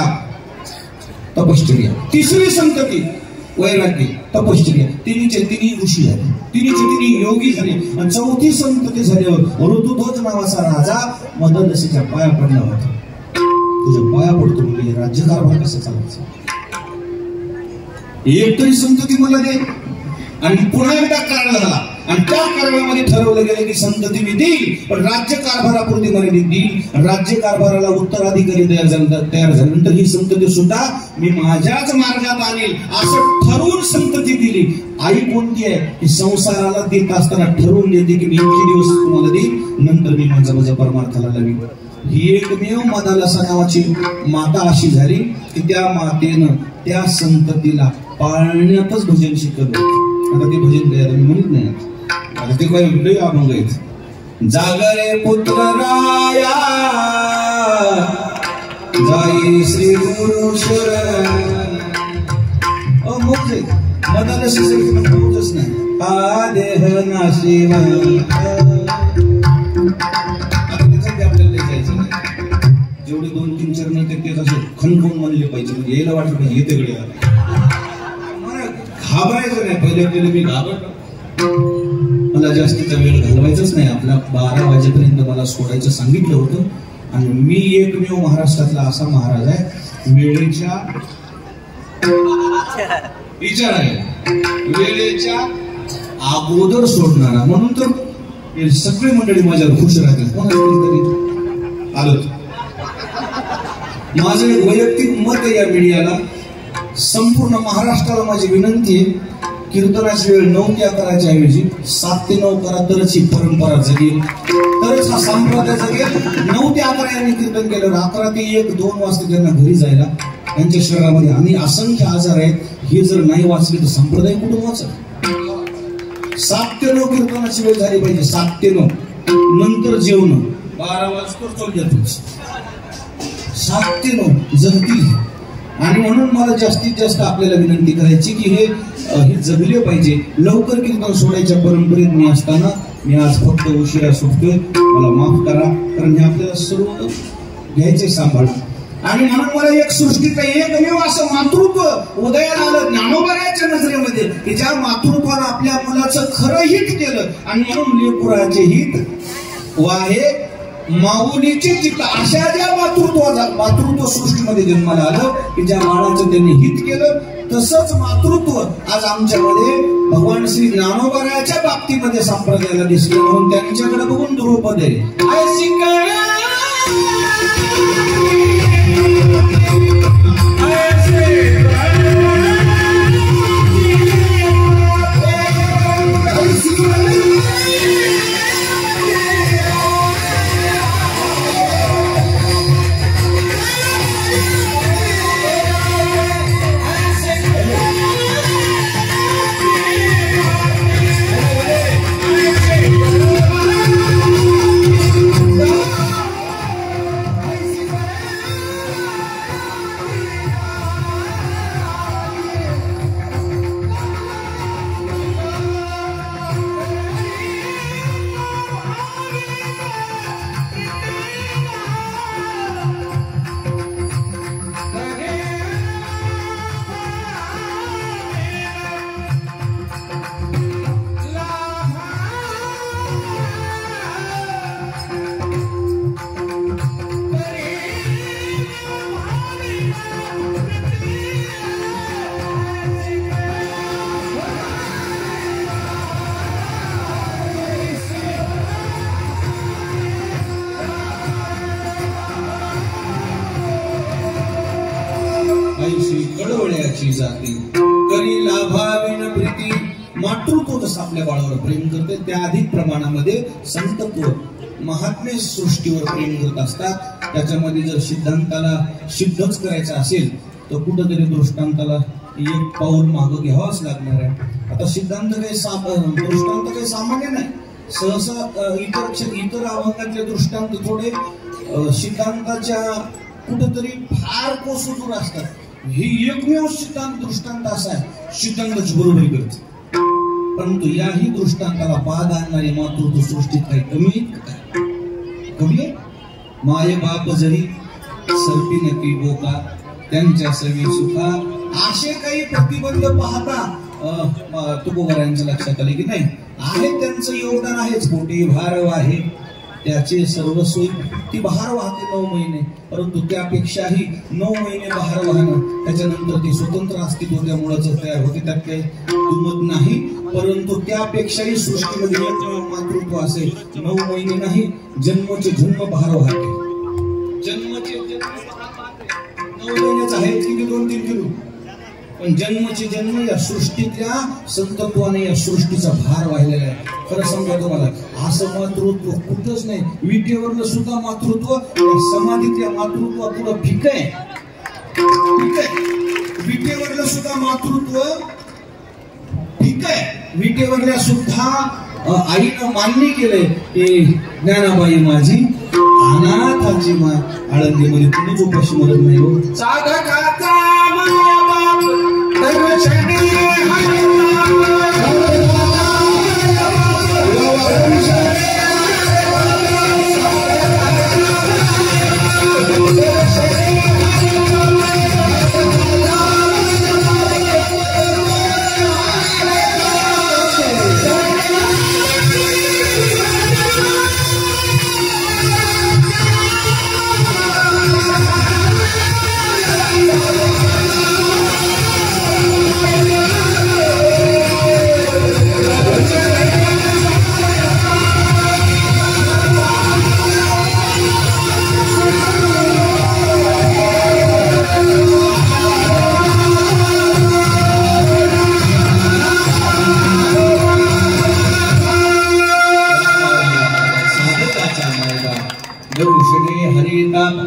तपश्चर्या. तिसरी संतती वैराग्य तपश्चर्या. तिन्ही ऋषी झाले, तिन्ही योगी झाले. आणि चौथी संतती झाल्यावर ऋतुध्वज नावाचा राजा मदनसीच्या पाया पडला होता. तुझ्या पाया पडतो म्हणजे राज्यकारभार कसं चालायचं, एक तरी संतती मला दे. आणि पुन्हा एकदा करार झाला. आणि त्या करारामध्ये ठरवलं गेलं की संतती मी देईल, पण राज्यकारभारापुरती मर्यादित देईल. राज्यकारभाराला उत्तराधिकारी तयार झाल्यानंतर ही संतती सुद्धा मी माझ्याच मार्गात आणेल असं ठरवून संतती दिली. आई कोणती आहे की संसाराला देत असताना ठरवून देते की मी इतके दिवस तुम्हाला देईल, नंतर मी माझ्या परमार्थाला लावीन. ही एकमेव मदालसा नावाची माता अशी झाली की त्या मातेनं त्या संततीला पाळण्यातच भजन शिकवलं. आता ते भजन काय मी म्हणत नाही, आता ते काय लय अभंग आहेत. जागरे पुत्र राया जाई श्री गुरु शरण. मदालसासारखी म्हणतच नाही. हा देह नाशिवा. जेवढे 2-3 चरण ते असं खणखून म्हणले पाहिजे, म्हणजे यायला वाटलं पाहिजे येतेकडे घाबरायचं नाही. पहिले मी घाबरतो, मला जास्तीचा वेळ घालवायचाच नाही. आपला 12 वाजेपर्यंत मला सोडायचं सांगितलं होतं. आणि मी एकमेव महाराष्ट्रातला असा महाराज आहे वेळेच्या विचार आहे, वेळेच्या अगोदर सोडणारा. म्हणून तर सगळी मंडळी माझ्यावर खुश राहतील. कोणाला आलो. माझं एक वैयक्तिक मत आहे या मीडियाला, संपूर्ण महाराष्ट्राला माझी विनंती आहे, कीर्तनाची वेळ 9 ते 11च्या ऐवजी 7 ते 9 करा, तरच ही परंपरा जगेल, तरच हा संप्रदाय जगेल. 9 ते 11 यांनी कीर्तन केलं, 11 ते 1-2 वाजता त्यांना घरी जायला. त्यांच्या शरीरामध्ये आणि असंख्य आजार आहेत. हे जर नाही वाचले तर संप्रदाय कुठून वाचल? 7 ते 9 कीर्तनाची वेळ झाली पाहिजे. 7 ते 9 नंतर जेवण 12 वाजता चोल 7 ते 9 जगतील. आणि म्हणून मला जास्तीत जास्त आपल्याला विनंती करायची की हे जगले पाहिजे. लवकर कीर्तन सोडायच्या परंपरेत मी असताना मी आज फक्त उशिरा सुटतोय, मला माफ करा. कारण हे आपल्याला सर्व घ्यायचे सांभाळ. आणि म्हणून मला एक सृष्टीचं एकमेव असं मातृत्व उदयाला आलं ज्ञानोबाच्या नजरेमध्ये की ज्या मातृत्वानं आपल्या मुलाचं खरं हित केलं. आणि म्हणून लेकराचे हित वाहे माऊलीचे चित्त. अशा ज्या मातृत्व सृष्टीमध्ये जन्माला आलं की ज्या बाळाचं त्यांनी हित केलं, तसंच मातृत्व आज आमच्यामध्ये भगवान श्री ज्ञानोबाच्या बाबतीमध्ये संप्रदायाला दिसलं. म्हणून त्यांच्याकडे बघून द्रुपद आहे. ऐशी कळवळ्याची जाते करी लाभाविन प्रीती. मातृत्व जसं आपल्या बाळावर प्रेम करते त्या अधिक प्रमाणामध्ये संतत्व महात्मे सृष्टीवर प्रेम करत असतात. त्याच्यामध्ये जर सिद्धांताला सिद्धच करायचं असेल तर कुठंतरी दृष्टांताला एक पाऊल मागं घ्यावाच लागणार आहे. आता सिद्धांत दृष्टांत काही सामान्य नाही. सहसा इतर अभंगातले दृष्टांत थोडे सिद्धांताच्या कुठंतरी फार कोसोटून असतात. ही एकमेव सिद्धांत दृष्टांत असा आहे सिद्धांताची बरोबरी करते. परंतु याही दृष्टांताला बाद आणणारी मातृत्व सृष्टीत काही कमी आहे. माय बाप जरी सर्पी नकी बोका त्यांच्या सवी सुखा असे काही प्रतिबंध पाहता तुकोबारायांच्या लक्षात आले की नाही आहे त्यांचं योगदान आहेच. पोटी भार आहे त्याचे सर्वस्व ती बहार वाहते 9 महिने. परंतु त्यापेक्षाही 9 महिने बहार वाहणं त्याच्यानंतर ती स्वतंत्र अस्तित्व त्यामुळेच तयार होते. त्यात काही दुमत नाही. परंतु त्यापेक्षाही सृष्टीमध्ये एक मातृत्व असेल 9 महिने नाही जन्मचे जन्म बहार वाहते. जन्मचे जन्म 9 महिन्याच आहे किती 2-3 किलो. पण जन्मचे जन्म या सृष्टीतल्या संतत्वाने या सृष्टीचा भार वाहिलेला आहे. खरं सांगा तुम्हाला असं मातृत्व कुठंच नाही. विटेवरलं सुद्धा मातृत्व समाधीतल्या मातृत्व पुढं फिक आहे. विटेवरलं सुद्धा मातृत्व ठीक आहे. विटेवरल्या सुद्धा आईनं मान्य केलंय की ज्ञानाबाई माझी अनाथाची मा आळंदीमध्ये कुणीच उपाशी मरत नाही हो. साधकाचा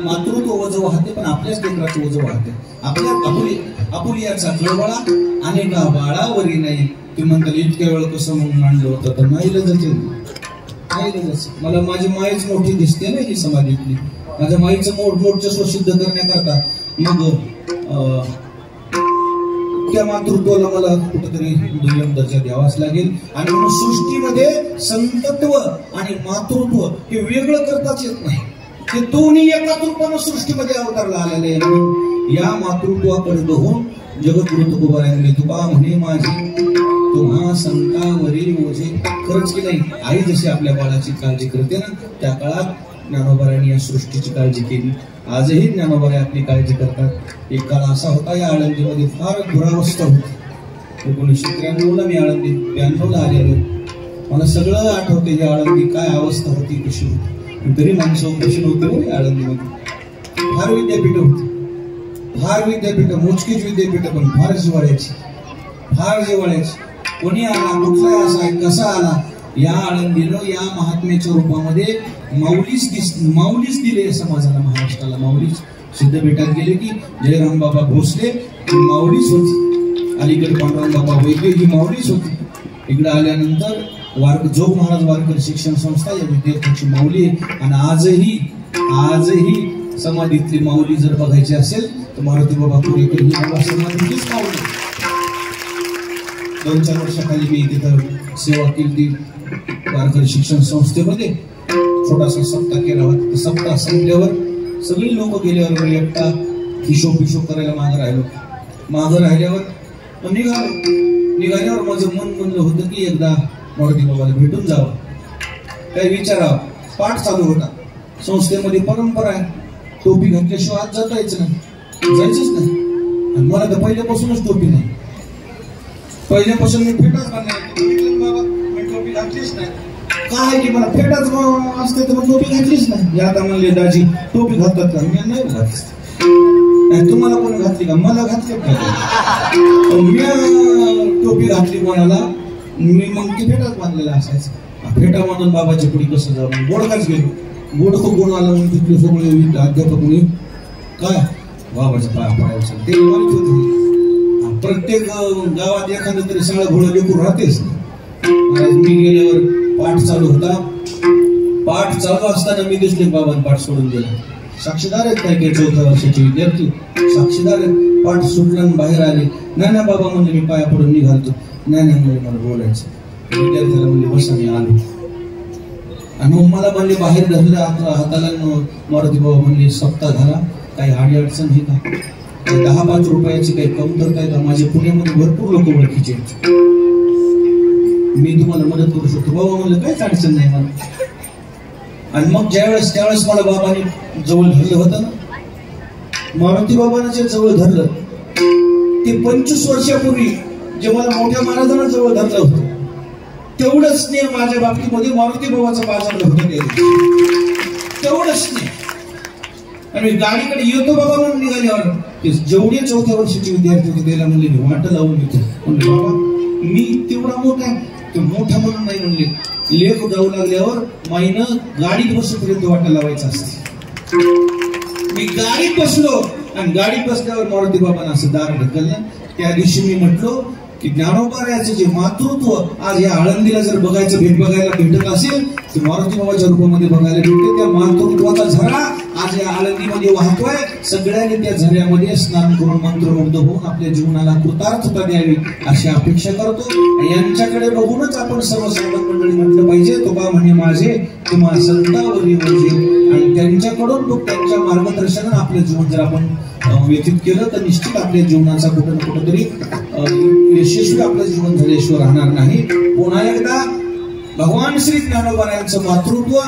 मातृत्व वज वाहते पण आपल्याच लेकराचं वज वाहते. आपल्या आपुलियाचा कळवळा अनेका बाळावरी नाही. ते म्हणतात इतक्या वेळ कसं म्हणून मांडलं होतं तर नाहीलच. मला माझी माईच मोठी दिसते ना ही समाधीतली. माझ्या माईचं मोठं सिद्ध करण्याकरता मग त्या मातृत्वाला मला कुठेतरी दुय्यम दर्जा द्यावाच लागेल. आणि म्हणून सृष्टीमध्ये संतत्व आणि मातृत्व हे वेगळं करताच येत नाही. ते दोन्ही एकाच रूपानं सृष्टीमध्ये अवतारला आलेले आहे. या मातृत्वाकडे बघून जगद्गुरु तुकोबारायांनी तुका म्हणे माझी तुम्हा संतावरी ओझे. खरंच की नाही आई जशी आपल्या बाळाची काळजी करते ना त्या काळात ज्ञानोबारायांनी या सृष्टीची काळजी केली. आजही ज्ञानोबाराय आपली काळजी करतात. एक काळ असा होता या आळंदीमध्ये फार दुरावस्था होती. 1993 ला मी आळंदी 92 ला आलेलो. मला सगळं आठवते ही आळंदी काय अवस्था होती कशी होती. तरी माणसं उपोषण होते हो आळंदीमध्ये. फार विद्यापीठ होती. फार विद्यापीठ मोजकीच विद्यापीठ पण फार जिव्हाळ्याची. कोणी आला कुठला असा कसा आला या आळंदीनं या महात्म्याच्या रूपामध्ये माऊलीच दिले समाजाला महाराष्ट्राला. माऊलीच सिद्धपीठात गेले की जयराम बाबा भोसले ही माऊलीच होती. अलीकडे पांडुरंग बाबा वैद्य ही माऊलीच होती. इकडे आल्यानंतर जोग महाराज वारकरी शिक्षण संस्था या विद्यार्थ्यांची माऊली आहे. आणि आजही समाधीतली माऊली जर बघायची असेल तर मारुती बाबा पुरेकर ही समाधीतलीच माऊली. 2-4 वर्षाखाली मी तिथं सेवा केली वारकरी शिक्षण संस्थेमध्ये. छोटासा सप्ताह केला होता. सप्ताह संपल्यावर सगळी लोक गेल्यावर मी एकटा हिशोब करायला मागं राहिल्यावर निघाल्यावर माझं मन म्हणलं होतं की एकदा मारुती बाबाला भेटून जावं काही विचारावं. पाठ चालू होता. संस्थेमध्ये परंपरा आहे टोपी घातल्याशिवाय आत जायचंच नाही. आणि मला तर पहिल्यापासूनच टोपी नाही. पहिल्यापासून मी फेटाच बाबा मी टोपी घातलीच नाही. काय की मला फेटाच असते तर टोपी घातलीच नाही. आता म्हणले दाजी टोपी घालतात का? मी नाही घातली. तुम्हाला कोणी घातली का? मला घातली का? मी टोपी घातली कोणाला, मी मग ती फेटाच बांधलेला असायचं. फेटा बांधून बाबाची पुढी कसं जाऊन बोडकाच गेलो. बोडक कोण आला म्हणून तिथले सगळे अध्यापक म्हणे काय बाबाच्या पाया पडायचं ते माहित होत. प्रत्येक गावात एखादं तरी सगळं घोडं लेकून राहतेच. मी गेल्यावर पाठ चालू होता. पाठ चालू असताना मी दिसले बाबांनी पाठ सोडून दिला. साक्षीदार आहेत काय काय 4थ्या वर्षाचे विद्यार्थी साक्षीदार आहेत. पाठ सुटला बाहेर आले. नाही ना बाबा म्हणजे मी पाया पडून निघालतो. नाही म्हणजे मला बोलायचं. विद्यार्थ्याला म्हणजे बसा मी आलो. आणि मग मला म्हणले बाहेर धरलं हाताला मारुती बाबा म्हणले सप्ताह झाला काही आडी अडचण आहे का? 10-5 रुपयाची काही कमतरता आहे का? माझ्या पुण्यामध्ये भरपूर लोक ओळखीचे मी तुम्हाला मदत करू शकतो. बाबा म्हणलं काहीच अडचण नाही मला. आणि मग त्यावेळेस मला बाबांनी जवळ धरलं होतं ना. मारुती बाबांच्या जवळ धरलं ते 25 वर्षापूर्वी जे मला मोठ्या महाराजांना जवळ धरलं होतं तेवढंच स्नेह माझ्या बाबतीमध्ये मारुती बाबाचं बाजारलं होतं. तेवढंच स्नेह. आणि गाडीकडे येतो बाबा म्हणून निघाल्यावर ते जेवढे 4थ्या वर्षाचे विद्यार्थी होते त्याला म्हणले वाट लावून येतो. म्हणले बाबा मी तेवढा मोठा तो मोठा म्हणून नाही म्हणले. लेख जाऊ लागल्यावर माईनं गाडीत बसूपर्यंत वाटा लावायचं असते. मी गाडीत बसलो आणि गाडीत बसल्यावर मारुती बाबांना असं दार ढकललं. त्या दिवशी मी म्हटलो की ज्ञानोबारायाचं जे मातृत्व आज या आळंदीला जर बघायला भेटत असेल तर मारुती बाबाच्या रूपामध्ये बघायला भेटते. त्या मातृत्वाचा झरा आज या आळंदीमध्ये वाहतोय. सगळ्यांनी त्या झऱ्यामध्ये स्नान करून मंत्रमुग्ध होऊन आपल्या जीवनाला कृतार्थता द्यावी अशी अपेक्षा करतो. यांच्याकडे बघूनच आपण सर्व साधक मंडळी म्हटलं पाहिजे तुका म्हणे माझे तुम्हा संतावरी म्हणजे. आणि त्यांच्याकडून त्यांच्या मार्गदर्शनाने आपलं जीवन जर आपण व्यतीत केलं तर निश्चित आपल्या जीवनाचा कुठं ना कुठंतरी यशस्वी आपलं जीवन झाल्याशिवाय राहणार नाही. पुन्हा एकदा भगवान श्री ज्ञानोबारायांचं मातृत्व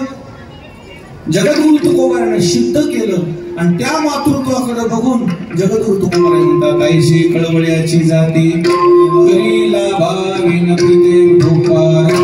जगद्गुरु तुकोबाराने सिद्ध केलं. आणि त्या मातृत्वाकडे बघून जगद्गुरु तुकोबाराय म्हणतात ऐशी कळवळ्याची जाती करीला भाविन प्रीते भोपार.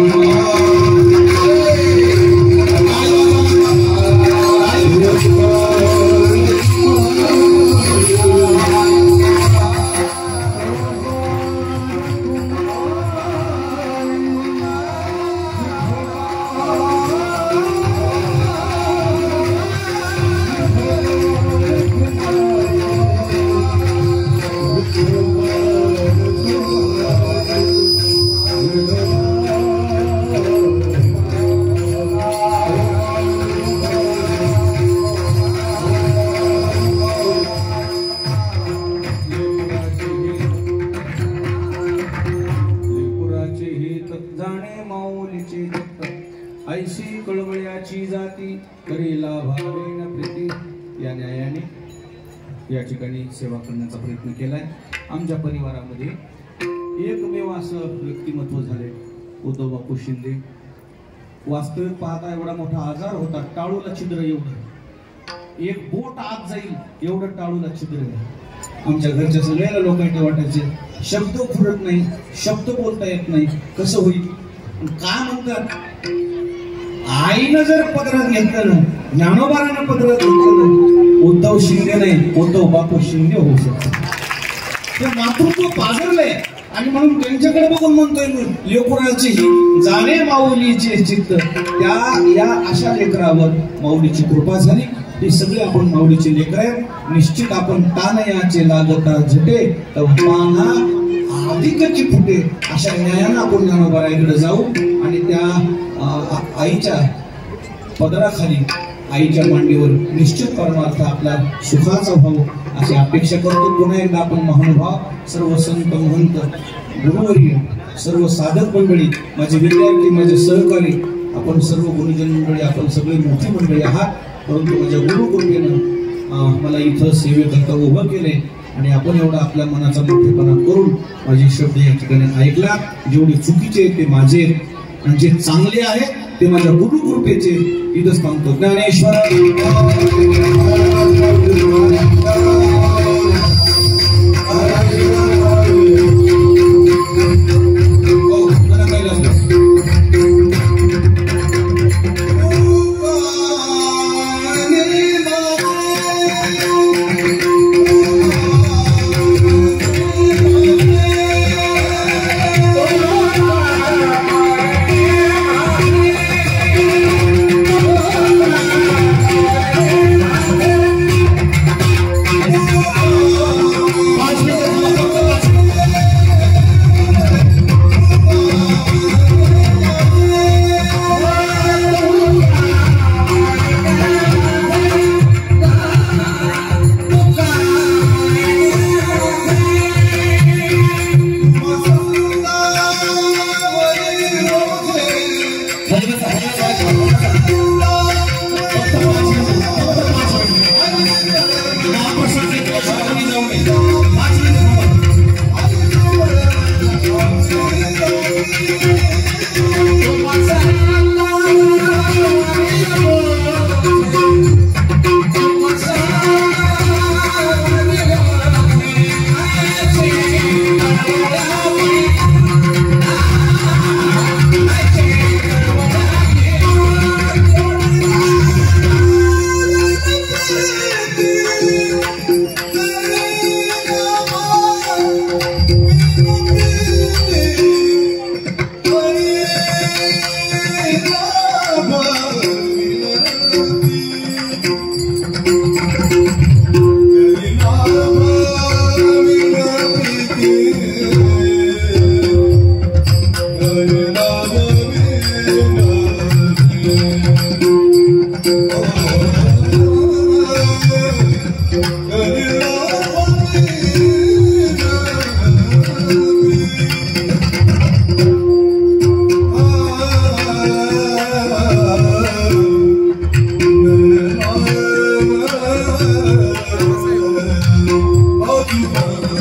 ऐशी कळवळ्याची जाती करीला भावेन प्रीती. या न्यायाने या ठिकाणी सेवा करण्याचा प्रयत्न केलाय. आमच्या परिवारामध्ये एकमेव असं व्यक्तिमत्व झाले उद्धव बापू शिंदे. वास्तविक पाहता एवढा मोठा आजार होता. टाळूला छिद्र एवढं एक बोट आत जाईल एवढं टाळूला छिद्र आहे. आमच्या घरच्या सगळ्याला लोकांना वाटायचे शब्द फुरत नाही शब्द बोलता येत नाही कसं होईल. काय म्हणतात आईनं जर पदरात घेतलं ना ज्ञानोबारानं पदरात घेतलं उद्धव शिंदे नाही उद्धव बापू शिंदे होऊ शकतो. ते मातृत्व पाजरलंय. आणि म्हणून त्यांच्याकडे बघून म्हणतोय लेकराची जाणे माऊलीचे चित्त. त्या या अशा लेकरावर माऊलीची कृपा झाली. हे सगळे आपण माऊलीचे लेकर आहेत. निश्चित आपण तानयाचे लागता झटे पाना अधिकची फुटे अशा न्यायानं आपण ज्ञानोबारायाकडे जाऊ आणि त्या आईच्या पदराखाली आईच्या मांडीवर निश्चित परमार्थ आपला सुखाचा व्हावं अशी अपेक्षा करतो. पुन्हा एकदा आपण महानुभाव सर्व संत महंत गुरुवर्य सर्व साधक मंडळी माझे विद्यार्थी माझे सहकारी आपण सर्व गुरुजन मंडळी आपण सगळे मोठी मंडळी आहात. परंतु माझ्या गुरुकृपेनं मला इथं सेवेकरता उभं केले आणि आपण एवढा आपल्या मनाचा मोठेपणा करून माझे शब्द या ठिकाणी ऐकला. जेवढे चुकीचे ते माझे आणि जे चांगले आहेत ते माझ्या गुरुकृपेचे इथंच सांगतो. ज्ञानेश्वर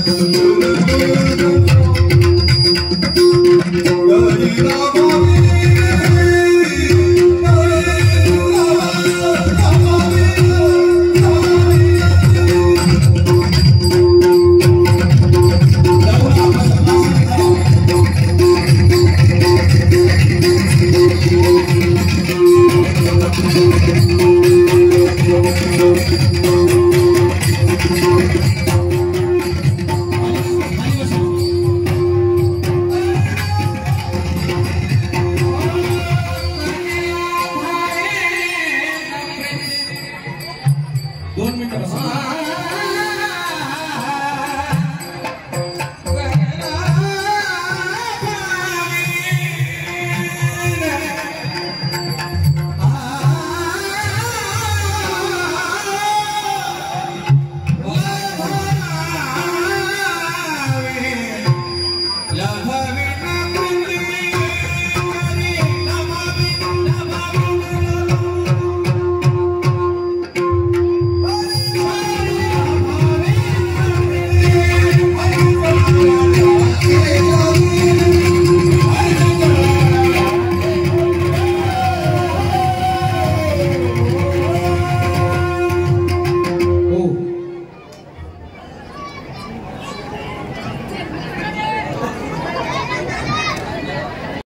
रे